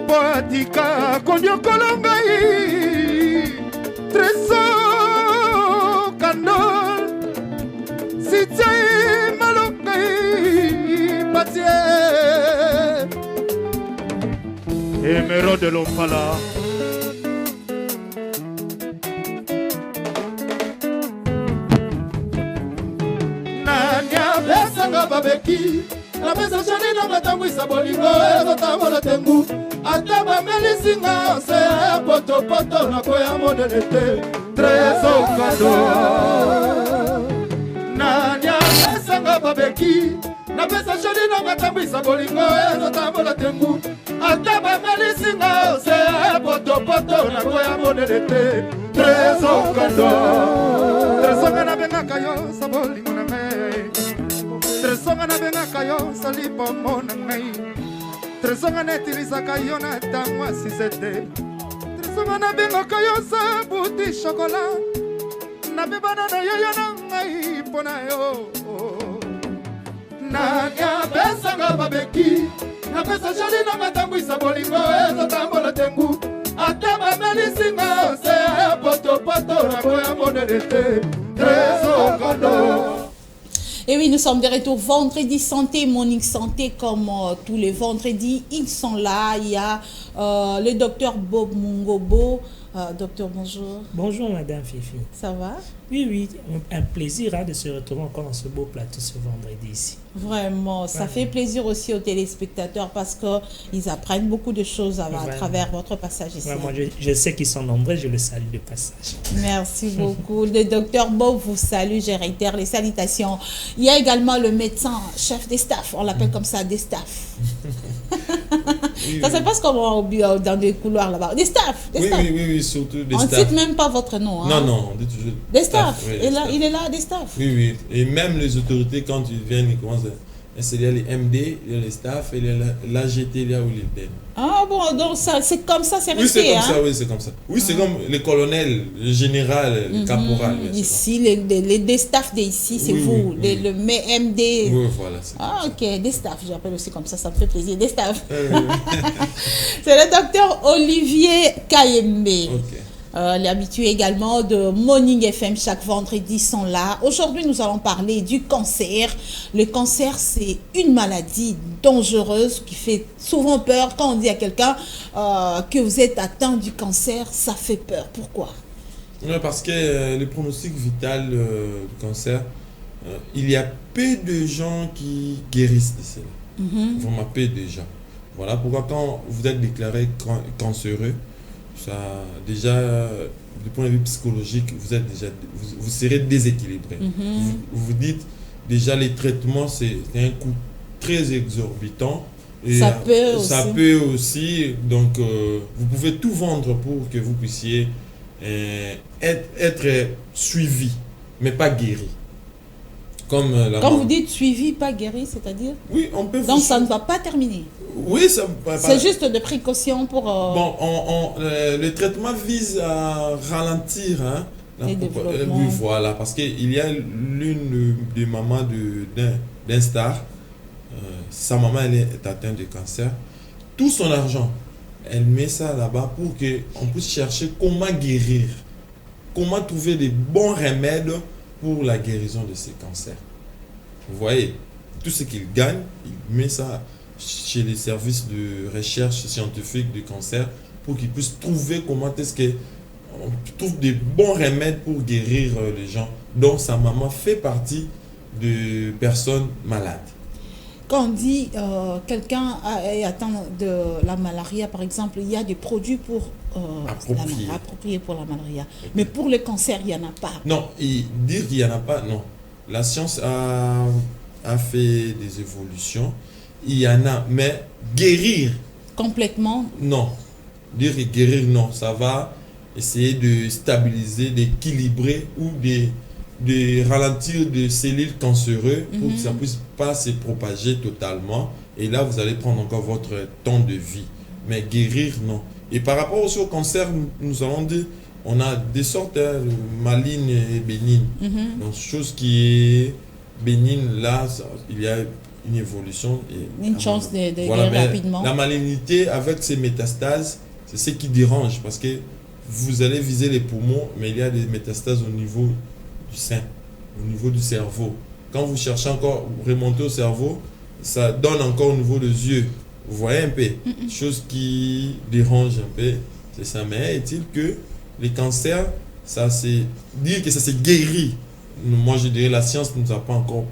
mpo atika kondiokolo ngai trésor kandol sitie malongai patie emero de lompala besanga babeki na pesa shani na matambwisa bolingo ezotambola tengu ata bamelisinga se potopoto na koya modele te tresokado nanya besanga babeki na pesa shani na matambwisa bolingo ezotambola tengu ata bamelisinga se potopoto na koya modele te tresokado tresonga na bengaka yo sa bolingo na ngai tresonga na bengaka yo salipo mona ngai tresonga na etilisaka yo na ntango asisete tresonga na bengaka yo sa buti shokola na bebana na yo na ngai mpona yo nanya besanga babeki na pesa jali na matambwisa bolingo ezotambola tengu ata bamelisinga se potopoto na koya monele te tresokando. Et oui, nous sommes de retour vendredi santé, Morning Santé, comme tous les vendredis. Ils sont là. Il y a le docteur Bob Mungobo. Docteur, bonjour. Bonjour, Madame Fifi. Ça va? Oui, un plaisir de se retrouver encore dans ce beau plateau ce vendredi ici. Vraiment, ça fait plaisir aussi aux téléspectateurs parce qu'ils apprennent beaucoup de choses à travers votre passage ici. Moi, je sais qu'ils sont nombreux, je le salue de passage. Merci beaucoup. Le docteur Bob vous salue, je réitère les salutations. Il y a également le médecin, chef des staffs, on l'appelle comme ça, des staffs. Ça se passe comment dans des couloirs là-bas? Des staffs, oui, surtout des staffs. On ne cite même pas votre nom. Hein? Non, on dit toujours des staffs. Oui, Et là, il est là, des staffs. Oui. Et même les autorités, quand ils viennent, ils commencent à... Il y a les MD, il y a les staffs, il y a l'AGT, il y a l'IDEN. Ah bon, donc c'est comme ça, c'est resté. Oui, c'est comme ça. Oui, c'est comme les colonels, le général, le caporal. Ici, les staffs d'ici, c'est vous. Le MD. Oui, voilà. Ok, des staffs, j'appelle aussi comme ça me fait plaisir. Des staffs. C'est le docteur Olivier Kayembe. Ok. Les habitués également de Morning FM chaque vendredi sont là. Aujourd'hui, nous allons parler du cancer. Le cancer, c'est une maladie dangereuse qui fait souvent peur. Quand on dit à quelqu'un que vous êtes atteint du cancer, ça fait peur. Pourquoi? Parce que le pronostic vital du cancer, il y a peu de gens qui guérissent de cela. Vraiment peu de gens. Voilà pourquoi quand vous êtes déclaré cancéreux, ça, déjà, du point de vue psychologique, vous serez déséquilibré. Vous vous dites, déjà, les traitements, c'est un coût très exorbitant. Et ça peut aussi. Donc, vous pouvez tout vendre pour que vous puissiez être suivi, mais pas guéri. Comme Quand vous dites suivi, pas guéri, c'est-à-dire? Oui, on peut... Donc ça ne va pas terminer. Oui, ça... C'est juste des précautions pour... Bon, le traitement vise à ralentir les développements. Oui, voilà, parce qu'il y a l'une des mamans d'un star, sa maman elle est atteinte de cancer. Tout son argent, elle met ça là-bas pour qu'on puisse chercher comment guérir, comment trouver des bons remèdes pour la guérison de ces cancers. Vous voyez, tout ce qu'il gagne, il met ça chez les services de recherche scientifique du cancer pour qu'ils puissent trouver comment est-ce qu'on trouve des bons remèdes pour guérir les gens. Donc sa maman fait partie de personnes malades. Quand on dit quelqu'un est atteint de la malaria, par exemple, il y a des produits pour appropriés pour la malaria. Okay. Mais pour le cancer, il n'y en a pas. Non, et dire qu'il n'y en a pas, non. La science a fait des évolutions. Il y en a, mais guérir... Complètement? Non. Dire guérir, non. Ça va essayer de stabiliser, d'équilibrer ou de ralentir des cellules cancéreuses pour que ça ne puisse pas se propager totalement. Et là, vous allez prendre encore votre temps de vie. Mais guérir, non. Et par rapport aussi au cancer, nous allons dire, on a des sortes, malignes et bénignes. Donc, chose qui est bénigne, là, il y a une évolution. Et une chance de guérir rapidement. La malignité, avec ces métastases, c'est ce qui dérange parce que vous allez viser les poumons, mais il y a des métastases au niveau du sein, au niveau du cerveau. Quand vous cherchez encore, vous remontez au cerveau, ça donne encore au niveau des yeux. Vous voyez un peu, chose qui dérange un peu, c'est ça. Mais est-il que les cancers, ça c'est dire que ça s'est guéri. Moi je dirais la science ne nous a pas encore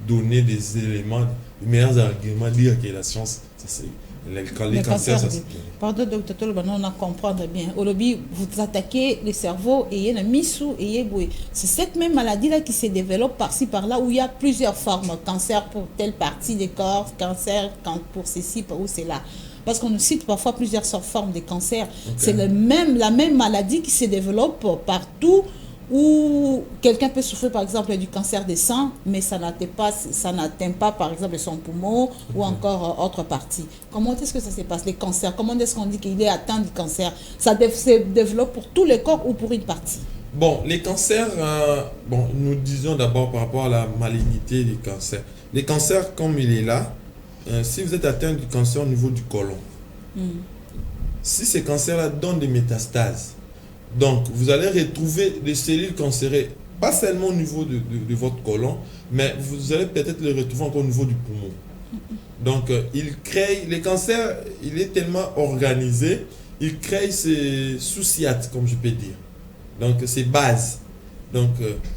donné des éléments, les meilleurs arguments dire que la science, ça c'est les cancers, ça c'est guéri. Pardon, docteur Toloba, on a comprendre bien. Au lobby, vous attaquez le cerveau et il y a le missou et il y a boué. C'est cette même maladie-là qui se développe par-ci, par-là, où il y a plusieurs formes. Cancer pour telle partie des corps, cancer pour ceci, ou cela. Parce qu'on nous cite parfois plusieurs formes de cancer. Okay. C'est la même maladie qui se développe partout où quelqu'un peut souffrir par exemple du cancer des seins, mais ça n'atteint pas par exemple son poumon ou encore autre partie. Comment est-ce que ça se passe, les cancers? Comment est-ce qu'on dit qu'il est atteint du cancer? Ça se développe pour tout le corps ou pour une partie? Bon, les cancers, nous disons d'abord par rapport à la malignité des cancers. Les cancers, comme il est là, si vous êtes atteint du cancer au niveau du côlon, si ces cancers-là donnent des métastases, donc vous allez retrouver des cellules cancéreuses, pas seulement au niveau de votre côlon, mais vous allez peut-être les retrouver encore au niveau du poumon. Donc les cancers, il est tellement organisé, il crée ces sous-siates, comme je peux dire. Donc ces bases. Donc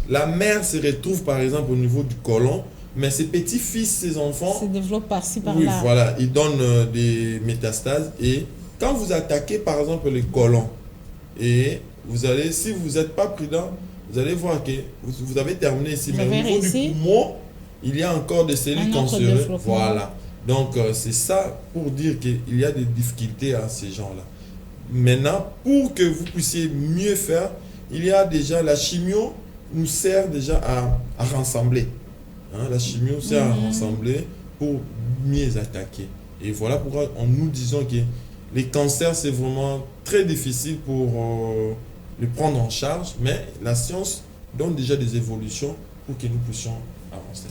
la mère se retrouve par exemple au niveau du côlon, mais ses petits-fils, ses enfants... se développent par-ci, par-là. Oui, voilà, ils donnent des métastases. Et quand vous attaquez par exemple le côlon, et vous allez, si vous n'êtes pas prudent, vous allez voir que vous avez terminé ici, mais au niveau du poumon, il y a encore des cellules cancéreuses. Voilà. Donc c'est ça pour dire qu'il y a des difficultés à ces gens-là. Maintenant, pour que vous puissiez mieux faire, il y a déjà la chimio nous sert déjà à rassembler. La chimio sert à rassembler pour mieux attaquer. Et voilà pourquoi nous disons que les cancers, c'est vraiment très difficile pour les prendre en charge, mais la science donne déjà des évolutions pour que nous puissions avancer.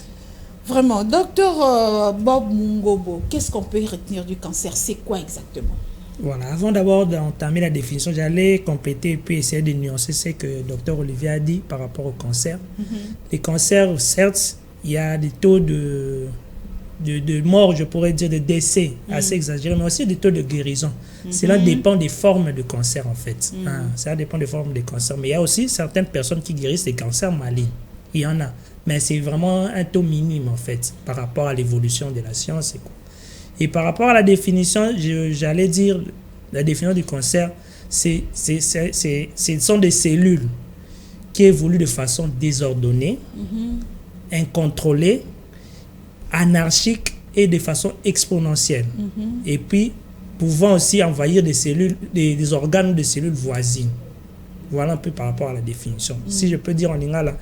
Vraiment, docteur Bob Mungobo, qu'est-ce qu'on peut retenir du cancer? C'est quoi exactement? Voilà, avant d'abord d'entamer la définition, j'allais compléter et puis essayer de nuancer ce que le docteur Olivier a dit par rapport au cancer. Les cancers, certes, il y a des taux de mort, je pourrais dire, de décès assez exagérés, mais aussi des taux de guérison. Cela dépend des formes de cancer, en fait. Ça dépend des formes de cancer. Mais il y a aussi certaines personnes qui guérissent des cancers malignes. Il y en a. Mais c'est vraiment un taux minime, en fait, par rapport à l'évolution de la science. Et par rapport à la définition, j'allais dire, la définition du cancer, ce sont des cellules qui évoluent de façon désordonnée, incontrôlée, anarchique et de façon exponentielle. Et puis, pouvant aussi envahir des cellules, des organes de cellules voisines. Voilà un peu par rapport à la définition. Si je peux dire en lingala,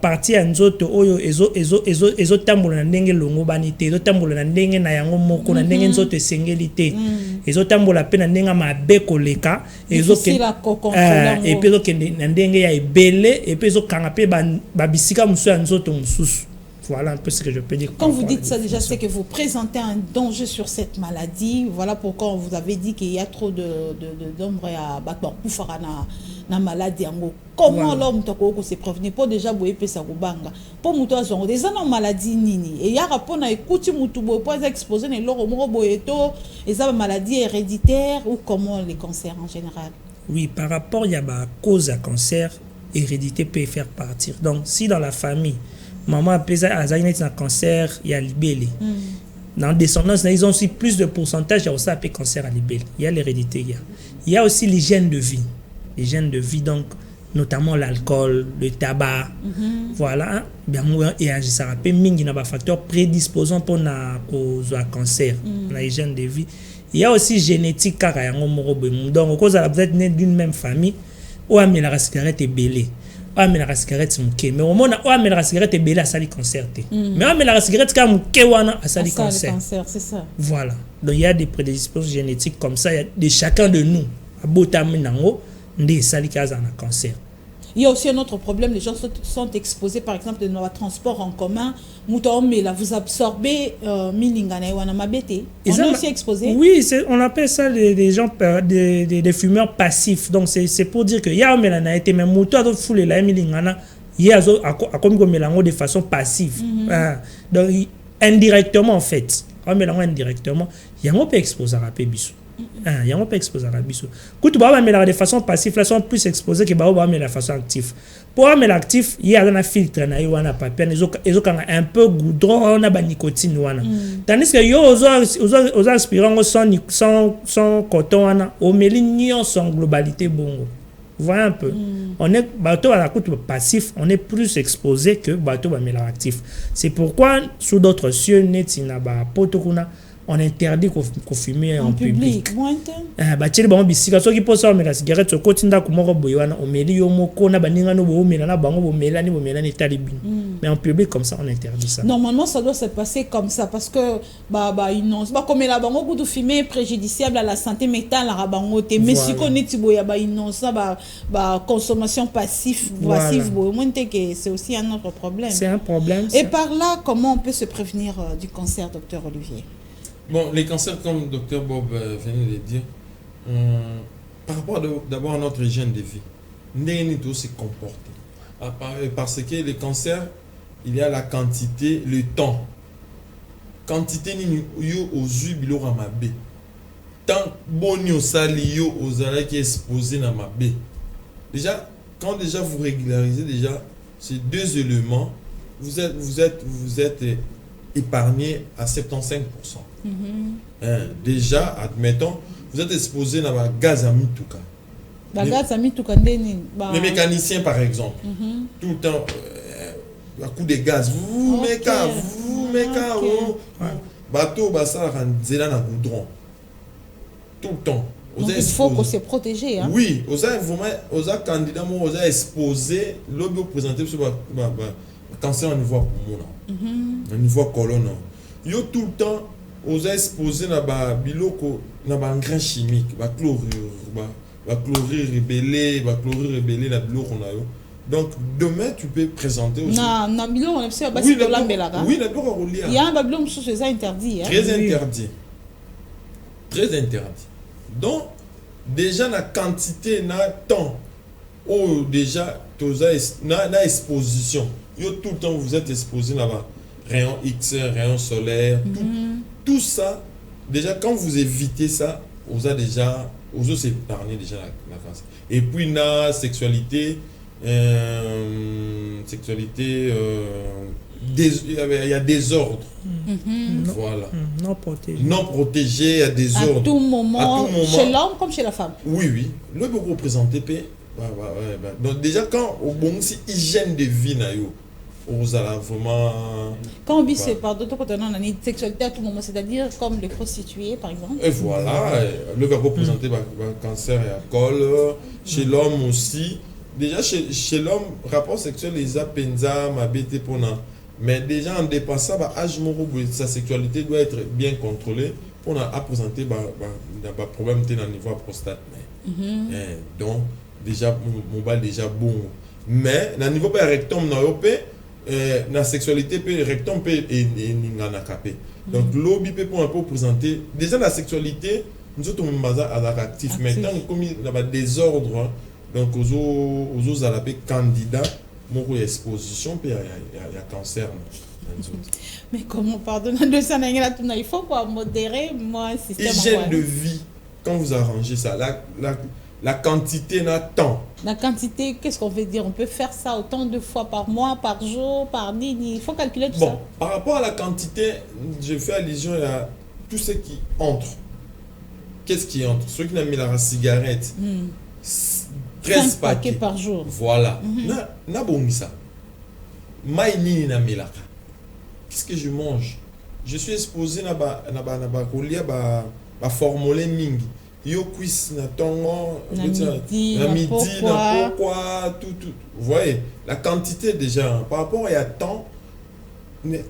parti ya nzoto oyo ezo tambola na ndenge longo bani te, ezo tambola na ndenge na yango moko na ndenge nzoto esengeli te, ezo tambola pe na ndenge mabe koleka, ezo et puis ezo kende na ndenge ya ebele, et puis ezo kanga pe babisika musu ya nzoto mususu. Voilà un peu ce que je peux dire. Quand vous dites ça, déjà, c'est que vous présentez un danger sur cette maladie. Voilà pourquoi on vous avait dit qu'il y a trop d'ombre à battre pour na maladie. Comment l'homme peut se prévenir pour déjà boyer pesa kubanga pour muto azongo des ans maladie nini et ya rapport na écoute mutu boy pas exposé ne loro moko boyeto et ça maladie héréditaire ou comment les cancers en général. Oui, par rapport il y a cause à cancer, hérédité peut faire partir. Donc si dans la famille maman a un cancer, il y a libellé. Dans la descendance, ils ont aussi plus de pourcentage, il y a aussi un cancer à libellé. Il y a l'hérédité. Il y a aussi l'hygiène de vie. L'hygiène de vie, donc, notamment l'alcool, le tabac. Voilà. Et ça rappelle, il y a des facteurs prédisposants pour un cancer, l'hygiène de vie. Il y a aussi génétique, car donc, vous êtes né d'une même famille, où la cigarette est bellée. Mais la cigarette mais au moment où la cigarette est belle à sali cancer mais la cigarette comme kewana à sali cancer, c'est ça. Voilà, donc il y a des prédispositions génétiques comme ça, il y a de chacun de nous à botam nango ndé sali cancer. Il y a aussi un autre problème, les gens sont exposés par exemple dans le transport en commun, mais là vous absorbez milingana wana mabete. On est aussi exposé. Oui, on appelle ça des gens des fumeurs passifs. Donc c'est pour dire que ya melana été même moto a foulé la milingana, ya a comme melango de façon passive. Donc indirectement en fait, on mélange indirectement, ya on peut exposer à biso. Il y a un peu exposé à la biso. Quand tu vas mettre de façon passive, là sont plus exposés que bah mettre de façon active. Pour mettre l'actif, il y a un filtre na yo na papier, ils ont un peu goudron, on a ba nicotine wana. Tandis que yo aux aspirants sans coton wana, au mélignon sans globalité bongo. Voilà un peu. On est bateau à la coûte passif, on est plus exposé que bateau à mettre actif. C'est pourquoi sous d'autres cieux net na ba potokuna on interdit qu'on fume en public. Bacheli bango bisika soki posa omela cigarette so kotinda kumoko boywana omeli yo moko na baninga no bomela na bango bomela ni talibine. Mais en public comme ça on interdit ça. Normalement ça doit se passer comme ça parce que inonce comme la bango goût de fumer préjudiciable à la santé mentale à bango te mais si qu'on est boya inonce consommation passive passive que c'est aussi un autre problème. C'est un problème. Et par là comment on peut se prévenir du cancer, docteur Olivier? Bon, les cancers, comme le docteur Bob venait de le dire, par rapport d'abord à notre hygiène de vie, nous devons se comporter. Parce que les cancers, il y a la quantité, le temps. Quantité, nous aux yeux, bilo ramabé. Tant bon nous sali aux arrêts qui est exposé dans ma baie. Déjà, quand déjà vous régularisez déjà ces deux éléments, vous êtes épargné à 75%. Déjà, admettons, vous êtes exposé dans le gaz à mitouka. Les mécaniciens, par exemple, tout le temps, à coup de gaz, vous mettez bateau, ça rentre dans le goudron. Tout le temps. Donc, il faut qu'on se protège. Hein? Oui, vous avez candidat, vous avez exposé, l'objet présenté sur le cancer au niveau poumon, au niveau colonne. Yo tout le temps, vous avez exposé dans le engrais chimique, la chlorure rebellée, la biloko. Donc, demain, tu peux présenter aussi. Non, biloko, on a fait oui, la biloko reliée. Il y a un biloko, c'est interdit. Très interdit. Très interdit. Donc, déjà, la quantité, la temps, ou déjà, la exposition. Yo, tout le temps, vous êtes exposé là-bas. Rayon X, rayon solaire, tout ça. Déjà, quand vous évitez ça, vous avez déjà, vous avez épargné déjà la cancer. Et puis, la sexualité, il y a des ordres. Voilà. Non protégé, il y a des ordres. À tout moment, chez l'homme comme chez la femme. Oui. Le beaucoup représenté. Donc déjà, quand au bon si hygiène de vie, vous allez vraiment... Quand on dit c'est par d'autres côtés, on a une sexualité à tout moment, c'est-à-dire comme les prostituées, par exemple. Et voilà, le va représenter le cancer et alcool. Chez l'homme aussi, déjà chez l'homme, rapport sexuel, les apenza, ma bête pour na. Mais déjà en dépassant, sa sexualité doit être bien contrôlée pour présenter un problème au niveau de la prostate. Donc, déjà, mon bal déjà bon. Mais, au niveau de rectum, la sexualité, le rectum peut être capé. Donc, l'obi peut pour présenter. Déjà, la sexualité, nous sommes actifs. Mais tant comme il y a des désordres, donc, aux candidats, mon exposition, il y a cancer. Mais comment, pardonne, il faut pas modérer moi un système. Hygiène de vie, quand vous arrangez ça, la quantité n'a temps. La quantité, qu'est-ce qu'on veut dire? On peut faire ça autant de fois par mois, par jour, par nuit. Il faut calculer tout ça. Par rapport à la quantité, je fais allusion à tout ce qui entre. Qu'est-ce qui entre? Ceux qui n'ont mis la cigarette. 13 paquets par jour. Voilà. Na bon ça. Maïni na milaka. Qu'est-ce que je mange? Je suis exposé na ba formule mingi. Yo cuisse na tongo, na midi, na pourquoi, tout. Vous voyez, la quantité déjà par rapport à temps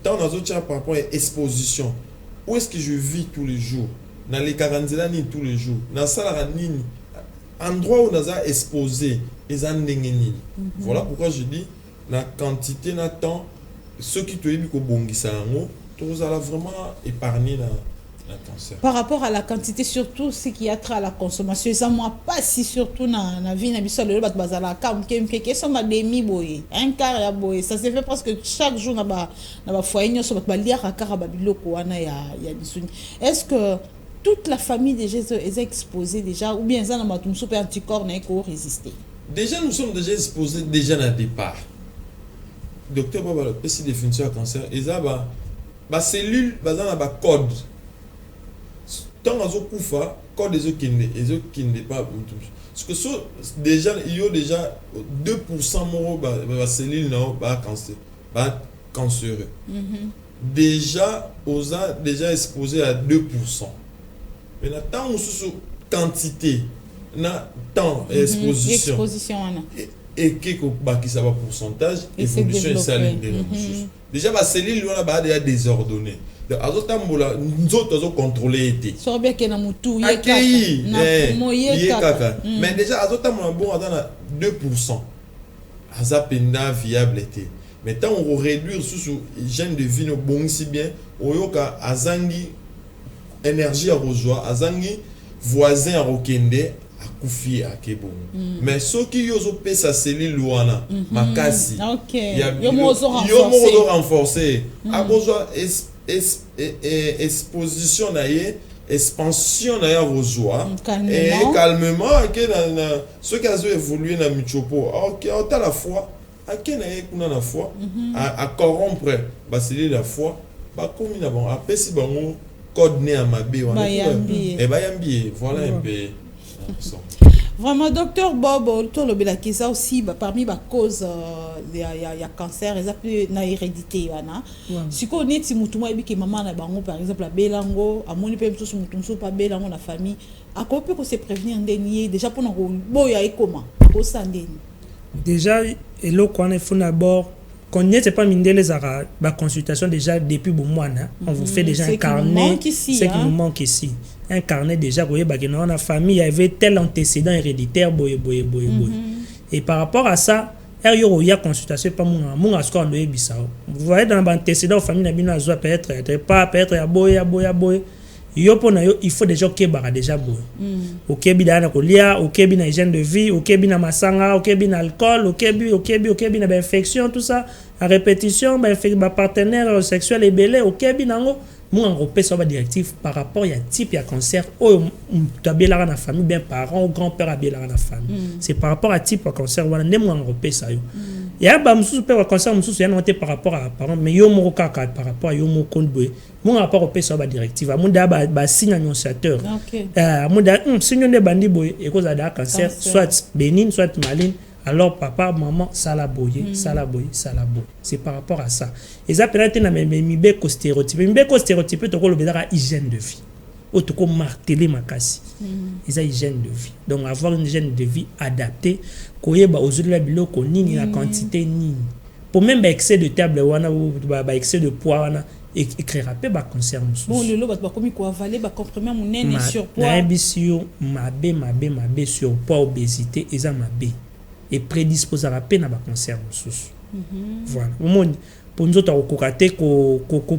dans autres par rapport à exposition. Où est-ce que je vis tous les jours? Dans les 40 années tous les jours. Dans ça endroit où nous avons exposé les années. Voilà pourquoi je dis la quantité, la temps, ceux qui te disent que tu allez vraiment épargner la cancer. Par rapport à la quantité, surtout ce qui a trait à la consommation, ça moi pas si surtout dans la vie, un quart boy, ça se fait presque chaque jour dans le foyer, est-ce que toute la famille déjà est exposée déjà ou bien ça n'a pas tout anticorps n'a qu'au résister? Déjà nous sommes déjà exposés déjà dans le départ. Docteur Baba le petit définition de cancer et ça ba cellule bazana ba code. Tant azo kufa code des qui ne pas parce que déjà il y a déjà 2% moro ba cellule na ba cancer ba cancéreux. Déjà osa déjà exposé à 2%. Mais la temps sous quantité na temps exposition et quelque qui ça va pourcentage évolution ça déjà ma cellule là ba déjà désordonné donc azota mbola nzoto zo contrôler été so bien que na mutu mais déjà azota mbola bon à 2% azapenda viable été mais tant on réduire sous hygiène de vie no bon si bien oyoka azangi énergie à rejoindre azangi voisin à rokende à koufi à kebo mais ceux qui yozo pe sa cellule wana makasi yo mo renforcer a besoin exposition naie expansion naie à rejoindre et calmement que ceux qui ont évolué dans michopo OK à la fois à quel kuna na fois à corrompre ba cellule la fois ba comme na bon après si bango code né à ma bé et bayambi voilà un peu vraiment docteur Bob to lobela ki ça aussi parmi ba cause il y a cancer et ça peut na hérédité wana si ko neti mutu mo ebiki maman na bango par exemple la belango amoni pe mutu mutu pa belango na famille akope ko se prévenir ndeni déjà pour na boya ekoma ko sandeni déjà eloko wana il faut d'abord qu'on n'est pas mindé zara ba consultation déjà depuis bon mois on vous fait déjà un carnet ce qui nous manque ici un carnet déjà voyez ba que dans la famille il y avait tel antécédent héréditaire boy et par rapport à ça il y a consultation pas mon asco ndo ebisa vous voyez dans l'antécédent famille na bino azwa peut-être pas peut-être ya boy yo pona yo il faut déjà okebaka déjà boy okebi na kolia okebi na hygiène de vie okebi na masanga okebi na alcool okebi na infection tout ça à répétition ba partenaire sexuel ebele okebi nango moi en repère ba directive par rapport à type ya cancer o tabela na famille bien parents ou grand-père abela na famille c'est par rapport à type ya cancer wala ndemo en repère ça yo ya ba mususu pe cancer mususu ya noté par rapport à parents mais yo moko kaka par rapport à yo moko boy mon rapport au PSA ba directive amunda ba signe annonciateur amunda signe de bandi boy et cause da cancer soit bénigne soit maligne alors papa maman salaboye c'est par rapport à ça et ça peut être na mibeko stéréotype to ko le bedara hygiène de vie autre marteler makasi ils a hygiène de vie donc avoir une hygiène de vie adaptée koyeba ozuli la biloko nini na quantité nini pour même excès de table wana ba excès de poids wana écrira pe ba cancer mususu bon lelo ba komi ko avaler ba comprimé monene surpoids na bisio mabe surpoids obésité eza mabe et prédisposera pe na ba cancer mususu voilà au monde pour nous autres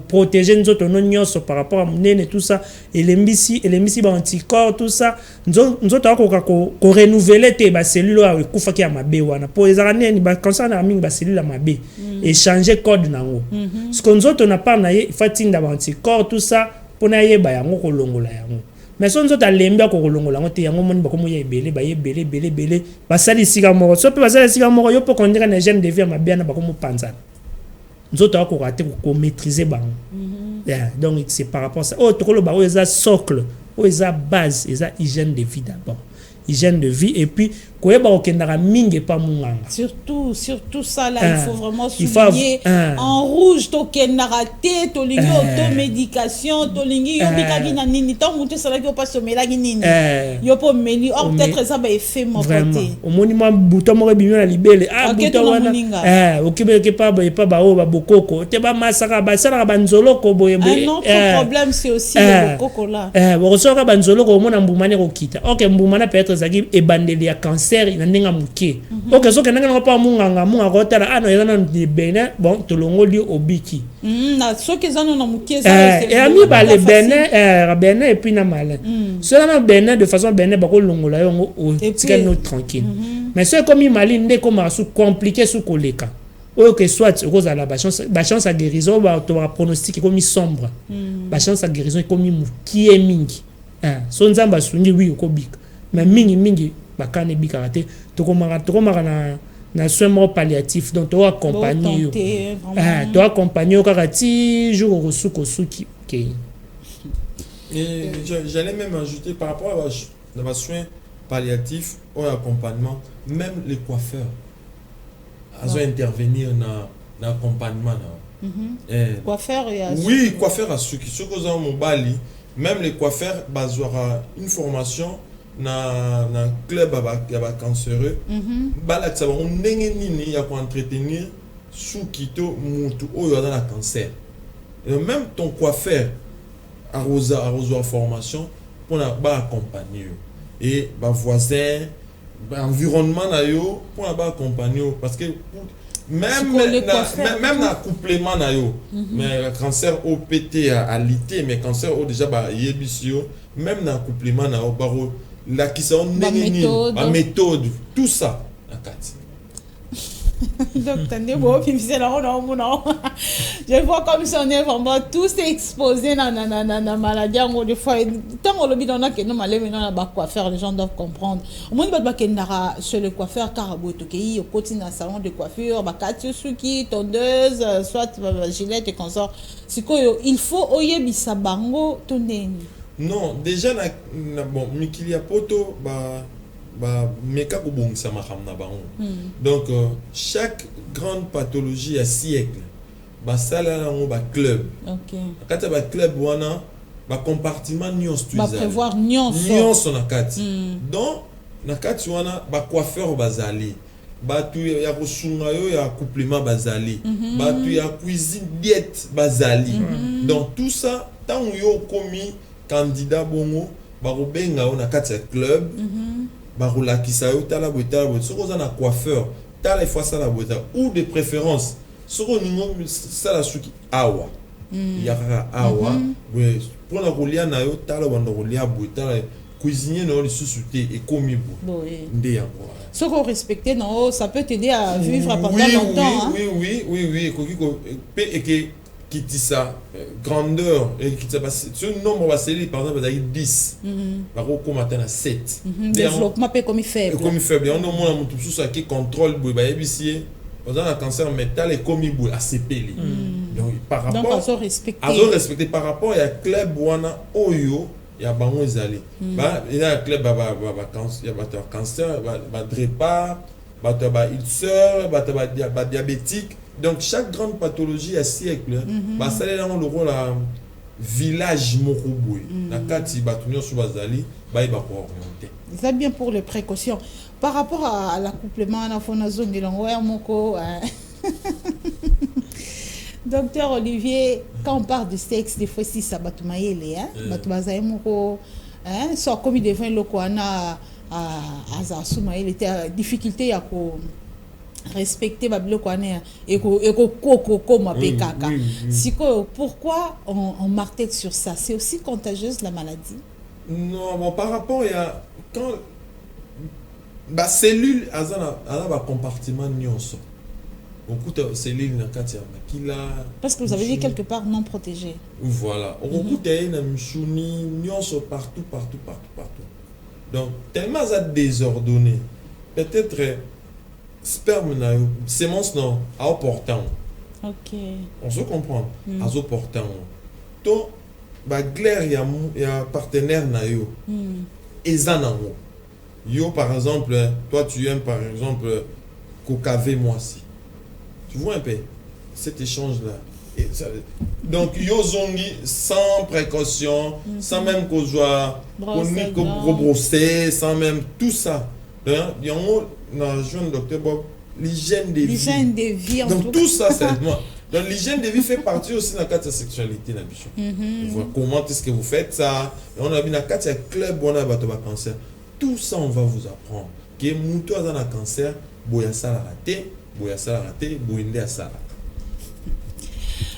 protéger nous autres par rapport à monene tout ça et les missi ba anticorps tout ça nous autres ko renouveler tes ba cellules a kufa ki ya mabe wana pour les années ba cancer na mingi ba cellules mabe et changer code nango ce que nous autres na pas na fatinda ba anticorps tout ça pour na yeba yango ko longola yango mais so nous autres alemba ko longola yango te yango moni ba ko moya ebele ba sali sika moko so pe ba sali sika moko yo po kondira na gène de vie mabe na ba ko mo panza nous autres ko maîtriser ba donc c'est par rapport à ça oh to lo ba o eza socle o eza base eza hygiène de vie d'abord hygiène de vie et puis koyeba okendaka mingi pa munganga surtout ça là il faut vraiment souligner en rouge to kendaka te to lingi auto médication to lingi yo bikaki na nini tant mutu sala ki pas somela ki nini yo po meni or peut-être ça ba effet mon côté au monument bouton mo bimyo na libele bouton wana okibeke pa ba o ba bokoko te ba masaka ba sala ba nzolo ko boye boye non problème c'est aussi le bokoko là bokosoka ba nzolo ko mona mbumane ko kita OK mbumana peut-être zaki ebandeli ya cancer na ndinga muke OK so kenanga ngo pa munganga munga ko tala ano yana ni bene bon to longoli obiki na so ke zano na muke ça et ami ba le bene et puis na malin cela na bene de façon bene ba ko longola yo tika no tranquille mais c'est comme imali ndé comme sous compliqué sous koleka ou que soit rose à la chance à guérison ba to pronostic comme sombre ba chance à guérison comme muki e mingi so nzamba sungi wi ko bika mais mingi bakane bikarate tokomaka na soin mort palliatif donc to accompagner to accompagner kakati jour resuko suki OK et j'allais même ajouter par rapport à la soin palliatif ou accompagnement même les coiffeurs ont intervenir na accompagnement coiffeur oui coiffeur à suki ce que ont mobali même les coiffeurs bazora une formation na club ba cancéreux bala ça on ndenge nini ya ko entretenir sukito mutu oyo dans la cancer et même ton coiffeur arrosa formation pour na ba accompagner et ba voisin ba environnement na yo pour na ba accompagner parce que même na complément na yo mais cancer OPT à l'ité mais cancer au déjà ba yebisio même na complément na yo baro la qui sont la méthode tout ça la carte donc t'as beau c'est là non je vois comme si on est vraiment tous exposés na maladie en des fois tant on le dit on a que nous malé maintenant là coiffeur les gens doivent comprendre au moins ba kendara chez le coiffeur carabo to ki au continue na salon de coiffure ba katsuki tondeuse soit gilette et consort il faut oyebisa bango to neni. Non, déjà bon mikilia poto meka ko bongisa mahamna bango. Donc chaque grande pathologie à siècle sala nango club. OK. Kata club wana compartiment nyonso tu prévoir nyonso na kati. Donc na kati wana coiffeur bazali. Tu ya kosunga yo ya complément bazali. Tu ya cuisine diète bazali. Donc tout ça tant yo komi candidat bongo barobenga on a quatre club barolakisa yo tala botala soko za na coiffeur tala fois ça la bota ou de préférence soko ningo ça la suki awa yaka awa pour la rolia na yo tala bando rolia botala cuisinier no le sous-souté et commis bo ndé yango soko respecter non ça peut t'aider à vivre pendant longtemps oui et que qui dit ça grandeur et qui ça passe sur nombre va sceller par exemple avec 10 par au matin à 7 développement peut comme faible on a mon tout ça qui contrôle ba ébicier on a un cancer métal et comme il a CP donc par rapport donc on respecter par rapport à club wana oyo ya bango ezali il y a un club cancer il y a cancer ba drépa ba ulcère ba diabétique. Donc chaque grande pathologie à siècle, ça a le rôle village moko boye na kati bato nyonso bazali bayeba kooriente. C'est bien pour les précautions. Par rapport à l'accouplement, on a fait une zone de l'angoisse, Docteur Olivier, quand on parle de sexe, des fois, si ça va tout mailler, soit comme il devient le Kouana à Zasuma, il était à difficulté à respecter Babilo Kouane et Koko ma PKK. Pourquoi on martèle sur ça? C'est aussi contagieuse la maladie? Non, bon, par rapport à quand la cellule a un compartiment nyonso. Beaucoup de cellules dans katia makila. Parce que vous avez dit quelque part non protégé. Voilà. Beaucoup de na mchuni nyonso partout. Donc tellement ça désordonné. Peut-être sperme na sémence non à portant. OK. On se comprend. À portant. Donc ba glaire ya partenaire na yo. Ezanango. Yo par exemple, toi tu aimes par exemple Kokave moi aussi. Tu vois un peu cet échange-là. Donc, yo zongi sans précaution, sans même qu'on soit brossé, sans même tout ça. Il y a un jeune docteur Bob, l'hygiène de vie. L'hygiène de vie, en donc, tout ça, c'est moi. Donc, l'hygiène de vie fait partie aussi de la carte de sexualité. Comment est-ce que vous faites ça? On a vu la carte de club, on a battu le cancer. Tout ça, on va vous apprendre. Que Mouto a un cancer, boya ça la raté.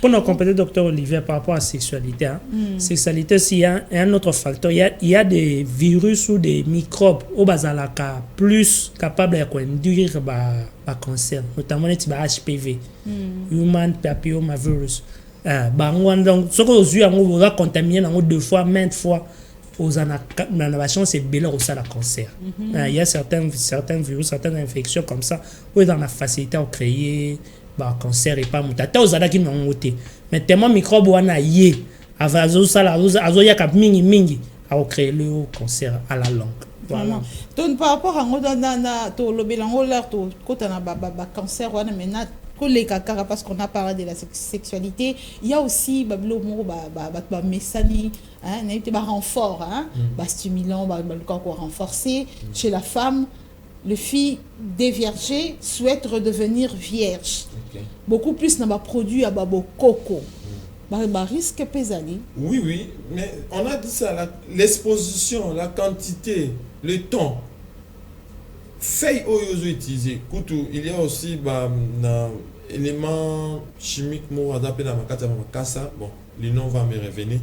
Pour nous compléter, docteur Olivier, par rapport à la sexualité, sexualité, s'il y a un autre facteur, il y a des virus ou des microbes au bazalaka plus capables d'induire le cancer, notamment les HPV, Human Papillomavirus. Donc, ce que vous avez, on va contaminer deux fois, maintes fois. La chance est belle au sein du cancer. Il y a certains virus, certaines infections comme ça, où dans la facilité à créer un cancer et pas mouta. T'as osé qui n'ont monté. Mais tellement microbes ou anaïe, avazo sala, azo yaka mingi, à créer le cancer à la langue. Voilà. Donc par rapport à le cancer, parce qu'on a parlé de la sexualité, il y a aussi renfort, stimulant, renforcé. Chez la femme, les filles déviergées souhaitent redevenir vierges. Beaucoup plus dans les produits à coco. Risque pesali. Oui, mais on a dit ça, l'exposition, la quantité, le temps. Feuille oyozo utilisé. Il y a aussi éléments chimiques mo adapté dans ma makasa. Bon, les noms vont me revenir.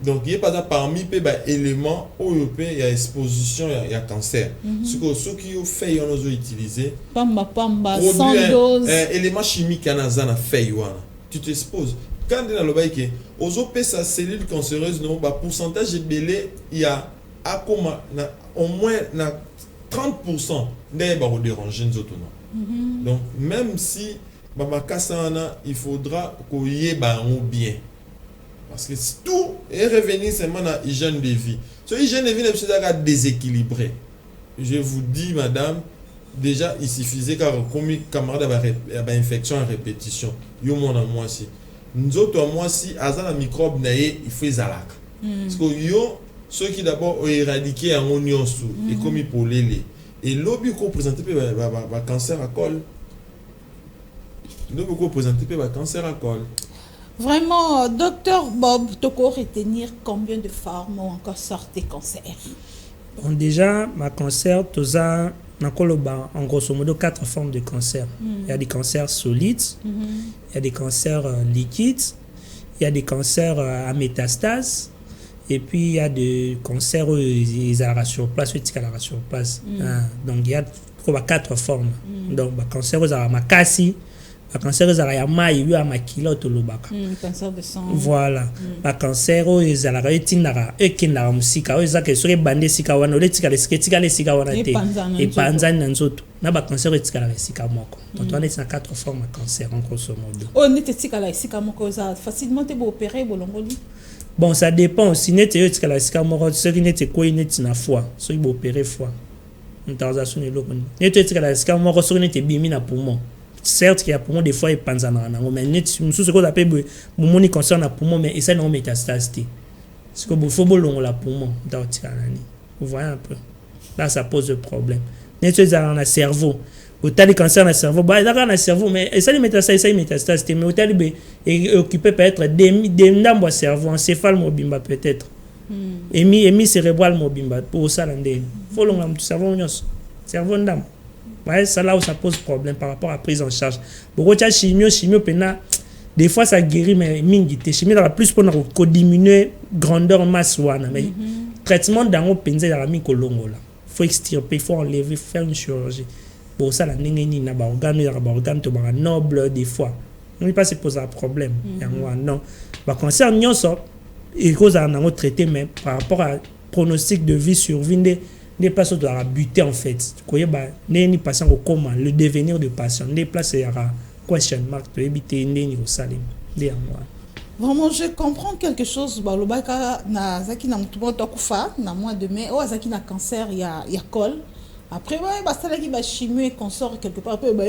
Donc il y a pas parmi les éléments oyo il y a exposition, il y a cancer. Ce qui ont fait on ozo utiliser. Pamba sans dose. Éléments chimiques na feuille wana. Tu t'exposes. Quand dans le bail que ozo pe sa cellule cancéreuse non pourcentage est belé il y a au moins 30% n'est pas déranger nous autres. Donc même si il faudra qu'on y ait bien. Parce que tout est revenu seulement à l'hygiène de vie. Ce hygiène de vie est déséquilibré. Je vous dis, madame, déjà il suffisait qu'un camarade avait une infection à répétition. Yo mon à moi aussi. Nous autres à moi aussi, à un microbe naïe, il faut les alac. Parce que yo ceux qui d'abord ont éradiqué un oignon sous et comme pour les et l'objet qu'on présente le cancer à col. L'objet qu'on présente le cancer à col. Vraiment, docteur Bob, tu peux retenir combien de formes ont encore sorti cancer? Bon, déjà, ma cancer, tu as en grosso modo 4 formes de cancer. Il y a des cancers solides, il y a des cancers liquides, il y a des cancers à métastase. Et puis il y a des cancers ils ont sur place, sur place. Donc il y a 4 formes. Donc le cancer aux makasi, le cancer aux maï, il y a makila tolobaka. Cancer de sang. Voilà. Le cancer aux ala etinara ekinara musika, aux que sur bandé sika wana, letika le sika wana te. Et panzan nanzoto. Na ba cancer etika la sika moko. Donc on est dans 4 formes de cancer en grosso modo. On est etika la sika moko ça facilement te opérer bolongoli. Bon, ça dépend aussi. Ceux qui n'étaient quoi, ils n'étaient pas foi. Ceux qui ont opéré foi. Une transaction de l'eau. Ils n'étaient pas foi. Ceux qui n'étaient pas poumon. certes qu'il y a poumon des fois il pense à nango mais net sous ce qu'on appelle poumon ni concerne à poumon mais ça non métastase parce que il faut bolongo la poumon dans tikanani vous voyez un peu là ça pose problème net c'est dans le cerveau au tas de cancer dans le cerveau bah dans le cerveau mais ça les métastase mais au tas de occupé peut-être des ndambo cerveau encéphale mobimba peut-être émis cérébral mobimba pour ça l'andé faut longa tout cerveau ndam. Ouais, ça là où ça pose problème par rapport à la prise en charge. Beaucoup de chimio pena des fois ça guérit mais mingité chimio la plus pour diminuer grandeur masse wana mais traitement dans penza la mi kolongo là. Faut extirper, faut enlever, faire une chirurgie. Pour ça la ningeni na ba organe to ba noble des fois. On pas se poser un problème. Non. Ba cancer nyonso et cause à un traité mais par rapport à pronostic de vie survie des places de la buter en fait. Quoi bah ni patient au comment le devenir de patient des places il y aura question mark to éviter ni au salim des moi. Vraiment je comprends quelque chose bah le baka na zaki na mutumo tokufa na mois de mai oh zaki na cancer il y a col. Après ouais bah ça là qui va chimie et qu'on sort quelque part après bah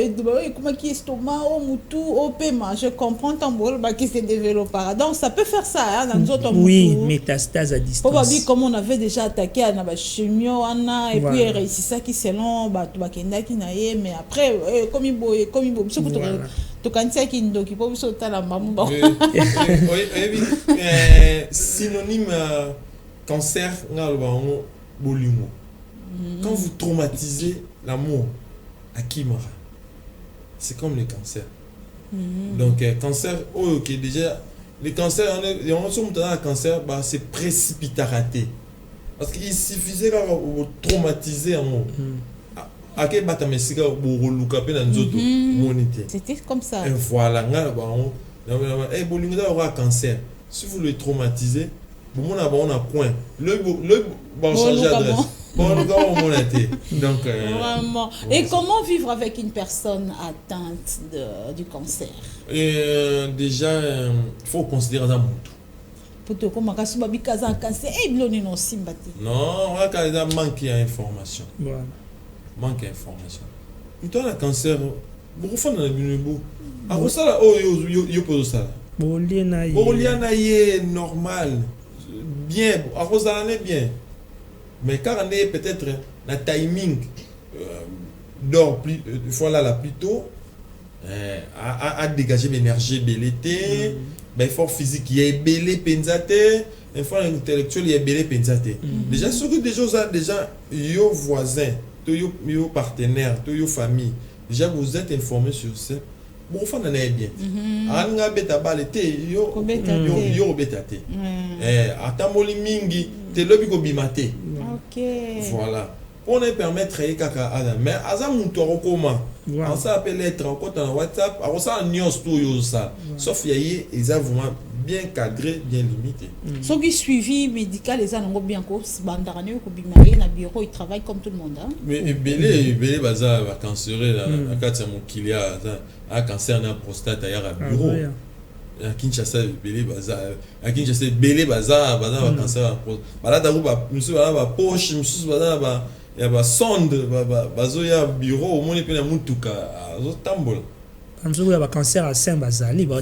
comment qui estomac au mutu au paiement je comprends ton bol bah qui s'est développé donc ça peut faire ça hein, dans nous autres oui métastase à distance probablement comme on avait déjà attaqué à na chimie et puis il réussit ça qui selon bah tu bakenda qui naie mais après comme il boit surtout to kantia qui ndoki pour sauter la maman bon oui synonyme cancer nga ba bolingo. Quand vous traumatisez l'amour, à qui mara? C'est comme le cancer. Donc, cancer, ok, déjà, le cancer, on se dans le cancer, bah, c'est précipitaté. Parce qu'il suffisait de traumatiser l'amour. À quel bâtiment c'est que vous reloucapez dans nos autres monités? C'était comme ça. Et voilà, vous avez un cancer. Si vous le traumatisez, vous avez un point. Le changer d'adresse. Donc, vraiment. Et comment vivre avec une personne atteinte du cancer? Déjà, il faut considérer ça tout. Pour te comment un cancer et blonné non sympathie. Non, on a manque d'information. Voilà. Manque d'information. Toi le cancer, beaucoup de gens dans le bureau. Après ça, yo pose ça. Boliana est normal. Bien, après ça est bien. Mais quand on est peut-être le timing dort plus voilà là plus tôt à dégager l'énergie belité l'effort physique il est belé pensate l'effort intellectuel il est belé pensate déjà ce que des choses déjà yo voisins yo partenaires yo famille déjà vous êtes informés sur ça bon fan en est bien anga beta balete yo betate atamoli mingi te lobi ko bimate. OK. Voilà. On est permettre kaka adam mais azam muto comment on s'appelle être en compte dans WhatsApp alors ça news tout ça sauf y ils ont vraiment bien cadré bien limité ceux qui suivi médical les ont bien ko bandarane ko bimari na bureau ils travaillent comme tout le monde hein mais belé baza va cancerer là akati mon kilia a cancer na prostate à bureau à Kinshasa belé baza va cancer bala da ba monsieur bala ba poche monsieur bala ba ya ba sonde bazo ya bureau au monde pena mutuka zo tambola amzo ya ba cancer à sein bazali ba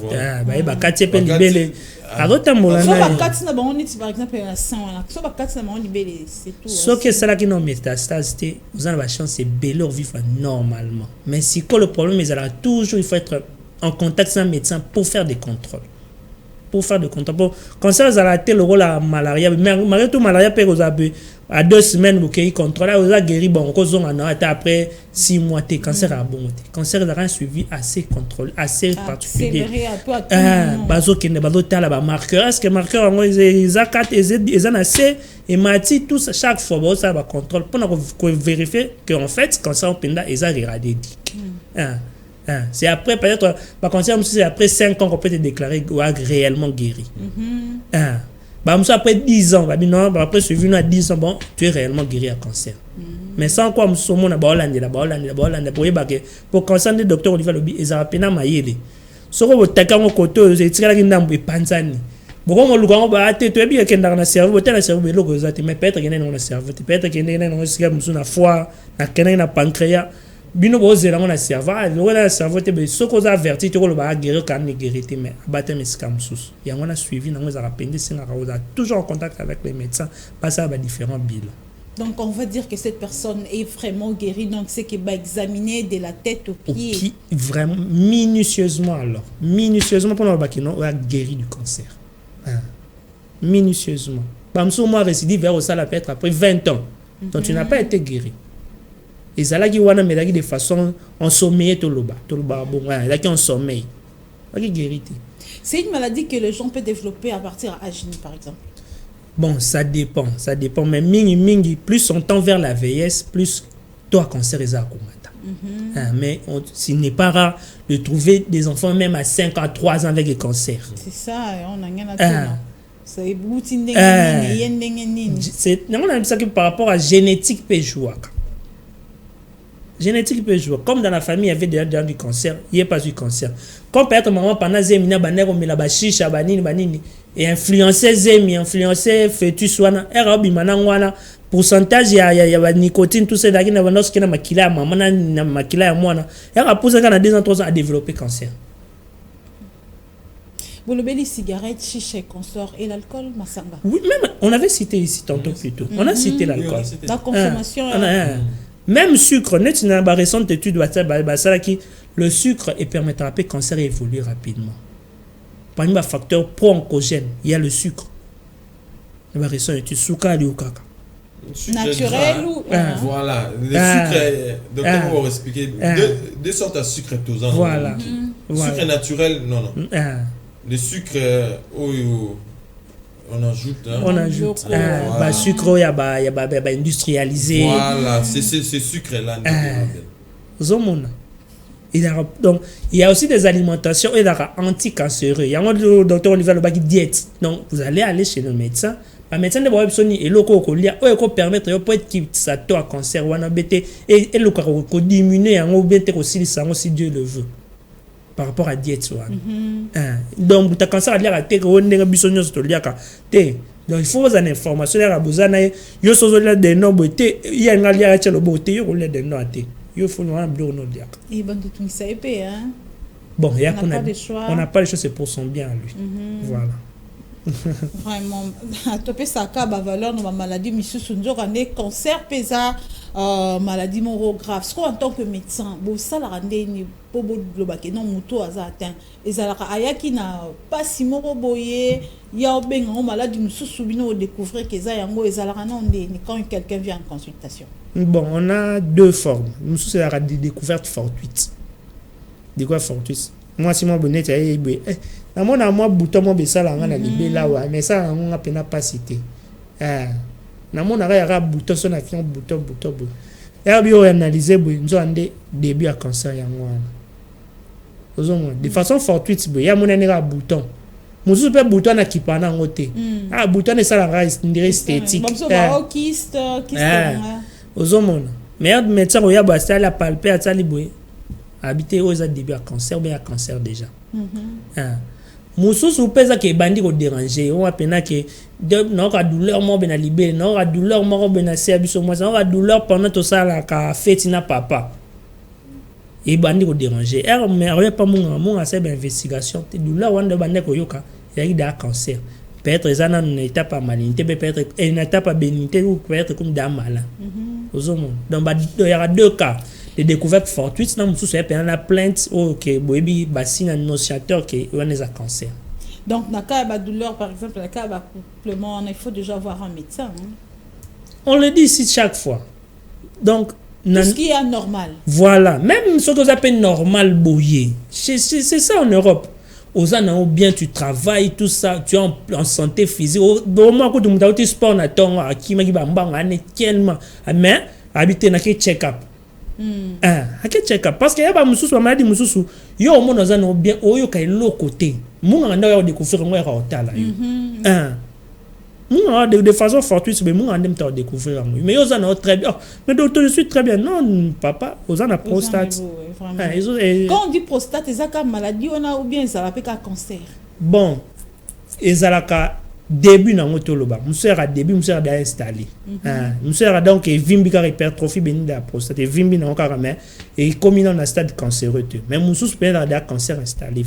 ba katie pe libele azo tambola na so ba katie na ba on dit par exemple à sein là so ba katie na ba on libele c'est tout so que ça là qui non métastase vous avez la chance c'est belé vivre normalement mais si quoi le problème ils a toujours il faut être en contact avec un médecin pour faire des contrôles. Quand ça a été le rôle à malaria, mais malgré tout, malaria peut vous avoir à 2 semaines vous avez contrôlé, vous avez guéri, bon, après 6 mois, le cancer a bon. Le cancer a un suivi assez contrôlé, assez particulier. Marqueur, est-ce que marqueur, ils ont 4, ils ont assez, et Mati, tout ça, chaque fois, vous avez un contrôle pour vérifier qu'en fait, le cancer ils ont irradié. C'est après, peut-être, par contre, c'est après 5 ans qu'on peut te déclarer réellement guéri. Après 10 ans, non, après suivi à 10 ans, bon, tu es réellement guéri à cancer. Mais sans quoi, nous sommes en Hollande, pour cancer, le docteur Olivier Lobi, ils ont à peine maillé. Ce que vous avez au côté, c'est tiré la guinée et panzani. Bon, on l'a pas tu es bien qu'il y a un cerveau, tu as un cerveau, mais peut-être qu'il y a un cerveau, peut-être qu'il y a un cerveau, na foie, na pancréas. bino bozela ngona cerveau ngona cerveau te be soko za averti te ko ba guérir kan ne guérir te mais abattre mes scams sous ya ngona suivi na ngona rapende singa ka toujours en contact avec les médecins passer à différents bilans. Donc on va dire que cette personne est vraiment guérie, donc c'est qu'il va examiner de la tête aux pieds. Vraiment minutieusement alors, minutieusement pour nous bakino on a guéri du cancer. Minutieusement. Bamso moi récidive vers au sala peut-être après 20 ans. Donc tu n'as pas été guéri. Et ça là qui wana mais de façon en sommeil toloba bon là qui en sommeil. Pas qui guéri. C'est une maladie que les gens peuvent développer à partir à âge par exemple. Bon, ça dépend, mais mingi, plus on tend vers la vieillesse, plus toi cancer est à combattre. Mais ce n'est pas rare de trouver des enfants même à 5 à 3 ans avec le cancer. C'est ça, on a rien à c'est ça que par rapport à génétique peut jouer. Génétique peut jouer. Comme dans la famille, il y avait déjà du cancer, il n'y a pas eu cancer. Comme peut-être maman pendant zemina banero mais la bachicha banini et influencer zemi influencer fœtus wana erabi manangwana pourcentage ya nicotine tout ça là qui na vendre ce qui na makila maman na makila ya mwana era pousser quand 2 ans 3 ans à développer cancer. Bolobeli cigarette, chicha, consort et l'alcool, Massamba. Oui, même on avait cité ici tantôt plutôt. On a cité l'alcool. La consommation. Même sucre, net une récente étude qui le sucre permettra que le cancer évolue rapidement. Parmi les facteurs pro-oncogènes, il y a le sucre. La récente étude sucre ou caca. Naturel ou voilà, le sucre. Donc on va expliquer deux sortes de sucre tosant. Voilà. Sucre naturel, non. Le sucre on ajoute sucre il y a industrialisé. Voilà, c'est ce sucre là. Donc il y a aussi des alimentations anti-cancéreux. Il y a un docteur Olivier Loba qui diète. Donc vous allez aller chez le médecin. Le médecin de Boabsoni et le cocolia peut permettre de ça à cancer ou et le diminuer en obété aussi si Dieu le veut. Par rapport à diète donc ta cancer a l'air à te on est bisogno to liaka te donc il faut aux informations à bozana yo sozo la de no boté il y a un lien à le boté yo le de no ate yo faut no blo no liaka et ben tout ça épée hein bon il y a on n'a pas le choix c'est pour son bien à lui voilà vraiment topé ça ka ba valeur no maladie misusu nzoka ne cancer pesa maladie moro grave ce en tant que médecin bo ça la rende ni bobo globake non moto aza atteint ezalaka ayaki na pasi moko boye ya obenga o maladie misusu bino découvrir que ça yango ezalaka non ni quand quelqu'un vient en consultation. Bon, on a 2 formes. Nous c'est la découverte fortuite. Découverte fortuite. Moi si mon bonnet na mona moi bouton mo besala ngana libela wa mais ça on a peine pas cité na mona ra bouton son avion bouton et bio analyser bo nzo ande début à cancer ya ngwana ozongo de façon fortuite bo ya mona nera bouton musu pe bouton na kipana ngote bouton ça la esthétique ozongo mais médecin ya ba ça la palper à tali bo habiter aux début à cancer bien à cancer déjà mususu pesa ke bandi ko déranger on apena ke non ka douleur mo bena libé non ka douleur mo bena service mo ça ka douleur pendant tout ça la ka fetina papa et bandi ko déranger mais rien pas mon assez d'investigation douleur wanda bande ko yoka il y a cancer peut-être ça na une étape à malignité peut-être une étape à bénignité ou peut-être comme d'un malin donc il y aura 2 cas de découverte fortuite dans la plainte OK boyebi bassine annonciateur que on a cancer. Donc dans cas de douleur par exemple dans cas d'accouplement il faut déjà voir un médecin on le dit ici chaque fois donc tout ce qui est anormal voilà même ce qu'on appelle normal boyer c'est ça en Europe aux ans bien tu travailles tout ça tu es en santé physique au moment où tu me sport na ton qui m'a bambanga tellement mais habiter na check-up parce que y a pas mususu maladie mususu yo mo noza no bien oyo kay lo côté munga nda yo découvrir ngo ya hotala yo munga de façon fortuite mais munga ndem ta découvrir ngo mais yo za no très bien mais docteur je suis très bien non papa aux ana prostate quand on dit prostate c'est ça maladie on a ou bien ça l'appelle cancer bon ezalaka début na moto loba monsieur a début monsieur a installé monsieur a donc vimbi car hypertrophie béni de la prostate vimbi na encore mais et comme il en a stade cancéreux mais monsieur peut avoir cancer installé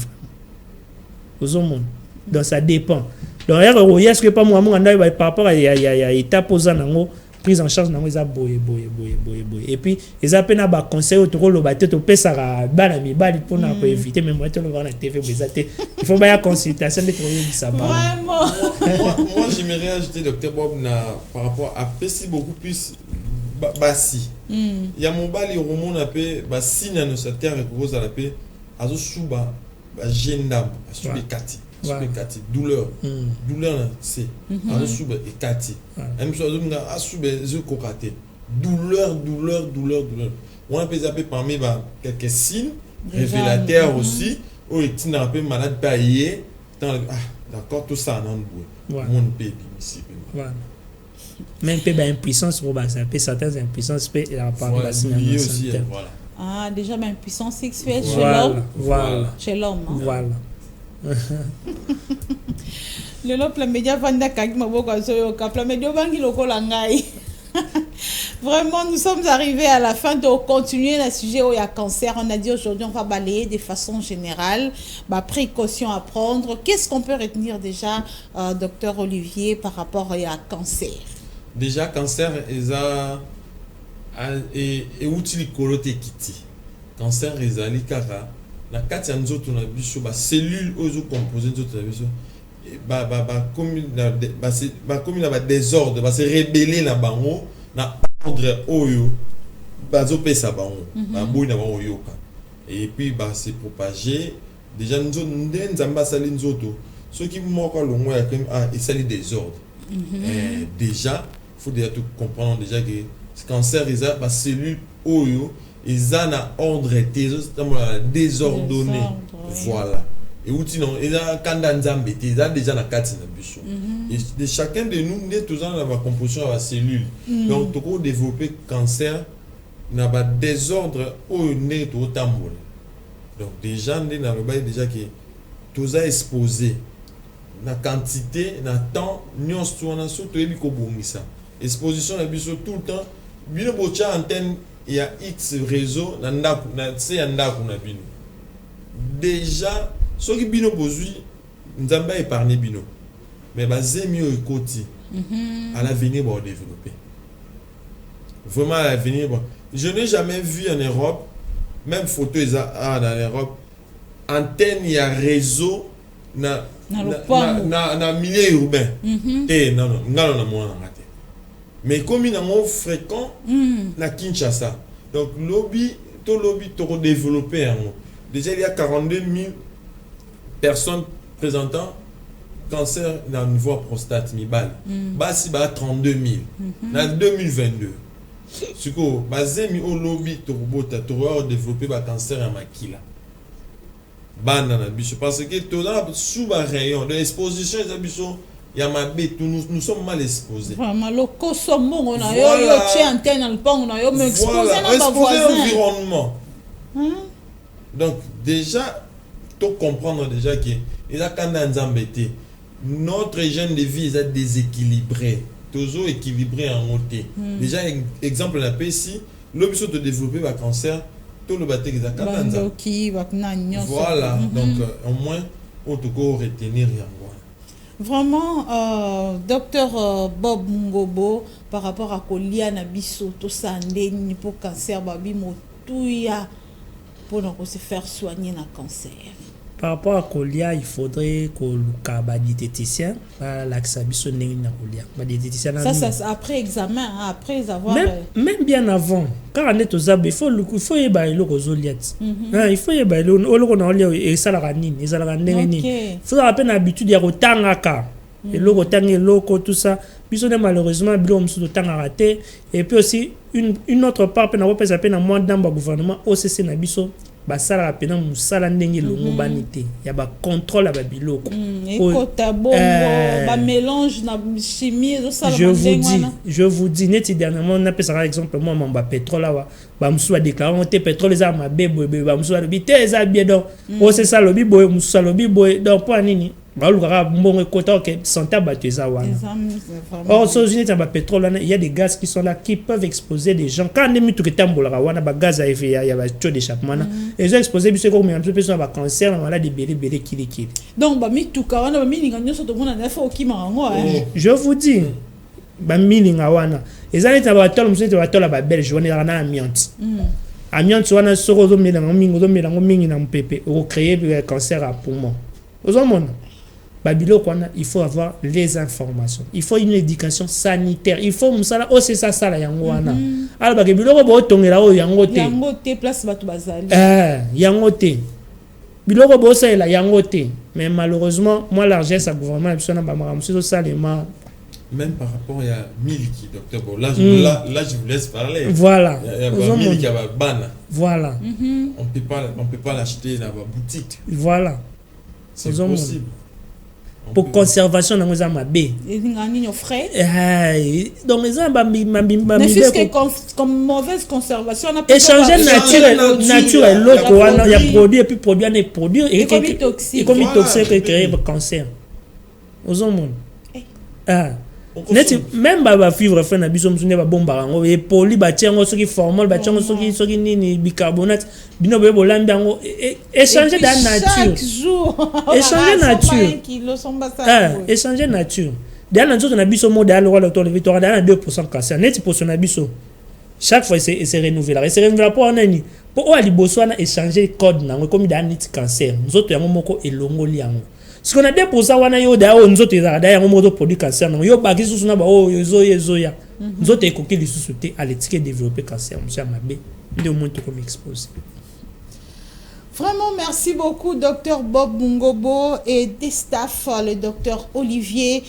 aux hommes donc ça dépend donc est-ce que pas moi par rapport à étape aux anango prise en charge nango eza boye et puis ils appellent ba conseil autour le bateau to pesa ba na mibali pour na ko éviter même moi to le voir na TV il faut ba consultation de trouver ça vraiment moi j'aimerais ajouter docteur Bob par rapport à pesi beaucoup plus basi il y a mon bali romon na pe basi na no sa terre ko za la pe azo suba ba gendam suba kati douleur c'est azo suba et kati même chose nga asube ze kokate douleur on a peut parmi quelques signes révélateurs aussi ou est un peu malade payé d'accord tout ça non mon bébé ici voilà même peu impuissance pour ça peut certaines impuissances peut la part de la aussi voilà déjà impuissance sexuelle chez l'homme voilà le la média vanda kaki maboko azoyo kapla média bangi lokola ngai. Vraiment, nous sommes arrivés à la fin de continuer le sujet où il y a cancer. On a dit aujourd'hui, on va balayer de façon générale, précautions à prendre. Qu'est-ce qu'on peut retenir déjà, docteur Olivier, par rapport à cancer? Déjà, cancer, et utile kolote kiti. Cancer, ezali kaka. Na kati ya nzoto na biso ba cellule ozo composé nzoto na biso. Comme na désordre, se rébeller na bango na ordre oyo bazo pesa bango ba boy na bango yoka et puis se propager déjà nzo nzamba sali nzoto ceux qui moko longo ya comme esali désordre déjà faut déjà tout comprendre déjà que ce cancer isa ba cellule oyo isa na ordre désordonné voilà. Et outil non, il a kanda nzambe, il a déjà la carte na biso. Et de chacun de nous, nous tous dans la composition de la cellule. Donc tout développer cancer n'a pas désordre au nez tout tambour. Donc déjà nous na ba déjà que tous a exposé la quantité, na temps, nous on a surtout ebi ko bongisa. Exposition na biso tout le temps, bino bocha antenne il y a X réseau na ndako na c'est ndako na bino. Déjà ceux qui bino bozui nzamba épargner bino mais bazemi ekoti à l'avenir va développer vraiment à l'avenir je n'ai jamais vu en Europe même photo en Europe antenne il y a réseau na milieu urbain non ngalo na mona ngate mais comme il est fréquent na Kinshasa donc lobby to développer déjà il y a 42 000 personnes présentant cancer dans le niveau prostate mibal. Basi ba 32 000 dans 2022. Ce que basé mi au lobby to développer ba cancer à makila. Bana na biso parce que tout là sous ba rayon de l'exposition des biso ya mabe nous sommes mal exposés. Vraiment le kosomo on a yo tient antenne le pont on a yo me exposer na ba voisin. Environnement. Donc déjà tout comprendre déjà que il a quand embêté notre hygiène de vie est déséquilibré toujours équilibré en côté déjà exemple la ici l'objet de développer le cancer tout le bâti qui a quand voilà donc au moins on te retenir vraiment docteur Bob Ngobo par rapport à Kolia Nabiso tout ça ndeni pour cancer babi motuya pour se faire soigner le cancer. Par rapport à Kolia, il faudrait que le diététicien l'axabiso na Kolia. Diététicien ça après examen, après avoir même bien avant. Quand on est aux abs, il faut y aller le rosoliat. Il faut y aller le et ça la ranine, et ça la ranine. Il faut avoir l'habitude de retangaka. Et le retang loco tout ça. Bisonne malheureusement bilom sous temps raté et puis aussi une autre part na pas peine à moins dans le gouvernement OCC na biso basala rapena musala ndenge longo banité ya ba contrôle à babiloko ekota bongo ba mélange na chimie ça je vous dis net dernièrement on a pris par exemple moi mamba pétrole là ba musu a déclaré on pétrole za ma bebo ba musu a bité za bien donc c'est ça lobi boy musu lobi boy donc pour nini balukaka mbongo ekota ok santé bato eza wana. Or aux États-Unis il y a pétrole, il y a des gaz qui sont là qui peuvent exposer des gens quand on tout que tambolaka wana ba gaz à effet il y a tuyau d'échappement ils ont exposé biso ko même personne ba cancer maladie belé kili. Donc ba mituka wana ba mininga nyoso to mona na fa okima ngo je vous dis ba mininga wana ezali ta ba tolo msete ba tolo ba belge wana na amiante. Amiante wana soko zo melango mingi na mpepe o créer cancer à poumon. Aux hommes Babilo il faut avoir les informations. Il faut une éducation sanitaire. Il faut musala c'est ça la yango wana. Alors ba biloko bo tongela o yango te. Yango te place batu bazali. Yango te. Biloko bo ça la yango te. Mais malheureusement, moi l'argent ça gouvernement biso na ba maramuso salema. Même par rapport à Miliki, docteur Bo, là, je vous laisse parler. Voilà. Il y a Miliki à Bana. Voilà. On peut pas l'acheter dans la boutique. Voilà. C'est possible. Pour conservation dans les amabé. Ils frais. Donc les amabé mais puisque comme mauvaise conservation on a échanger naturel l'autre il y a produit et puis produit on est produit et comme toxique et créer le cancer. Aux hommes. Même ba fibre fait na biso msune ba bomba ngo e poli ba tiango soki formol ba tiango soki nini bicarbonate bino be bolambi ngo échanger dans nature chaque jour échanger nature échanger nature dans la nature na biso modèle le roi de victoire dans 2% cancer net pour son abiso chaque fois c'est renouvelé et c'est renouvelé pour nani pour ali boso na échanger code na comme dans nit cancer nous autres yango moko elongo liango. Si on a 2% wana yo da on zote za da yango moto produit cancer non yo ba kisu na ba o yezo ya zote ekoki lisusu te à l'étiquette développer cancer monsieur mabe ndio monto comme exposé. Vraiment, merci beaucoup, Dr Bob Mungobo et des staffs, le Dr Olivier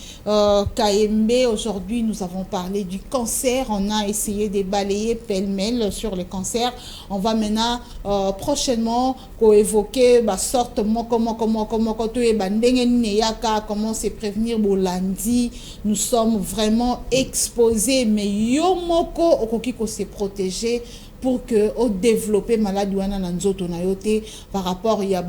Kayembe. Aujourd'hui, nous avons parlé du cancer. On a essayé de balayer pêle-mêle sur le cancer. On va maintenant prochainement évoquer comment se prévenir bolandi. Nous sommes vraiment exposés, mais yomoko okokiko se protéger pour que au développer maladie wana na nzoto na yote par rapport il y a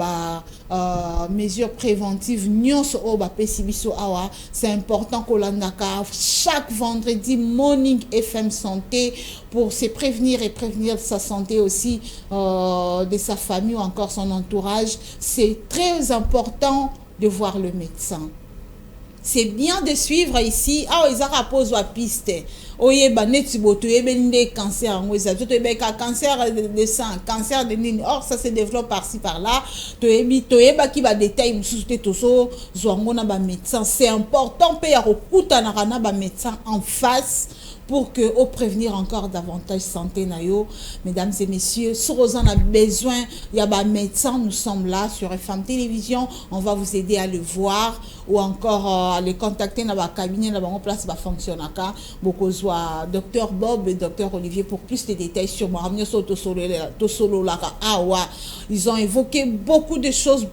mesures préventives nyonso o ba pesibiso awa c'est important ko landaka chaque vendredi Morning FM santé pour se prévenir et prévenir sa santé aussi de sa famille ou encore son entourage. C'est très important de voir le médecin. C'est bien de suivre ici. Ah, ils ont posé la piste. Oye, baneti boto ebende cancer ngoza. Tout est cancer de sang, cancer de nini. Or ça se développe par-ci par-là. Toyeba qui va détail mususu toso zongona ba médecin. C'est important payer au kutanarana ba médecin en face pour que au prévenir encore davantage santé nayo. Mesdames et messieurs, si vous en avez besoin, il y a un médecin, nous sommes là sur FM Télévision, on va vous aider à le voir ou encore à le contacter dans le cabinet, dans la place va fonctionner. Beaucoup soit Dr Bob et Dr Olivier pour plus de détails sur moi. Ils ont évoqué beaucoup de choses.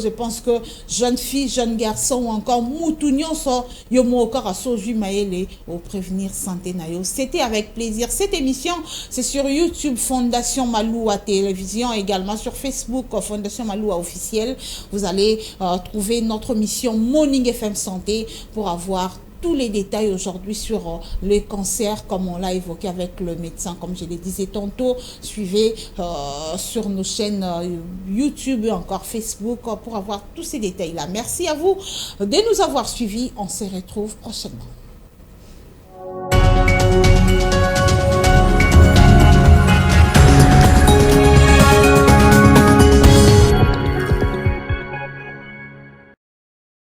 Je pense que jeunes filles, jeunes garçons ou encore moutunions sont yomo encore à soju maele au prévenir santé nayo. C'était avec plaisir. Cette émission, c'est sur YouTube Fondation Maloua Télévision, également sur Facebook Fondation Maloua officiel. Vous allez trouver notre mission Morning FM Santé pour avoir tous les détails aujourd'hui sur le cancer, comme on l'a évoqué avec le médecin, comme je le disais tantôt. Suivez sur nos chaînes YouTube et encore Facebook pour avoir tous ces détails-là. Merci à vous de nous avoir suivis. On se retrouve prochainement.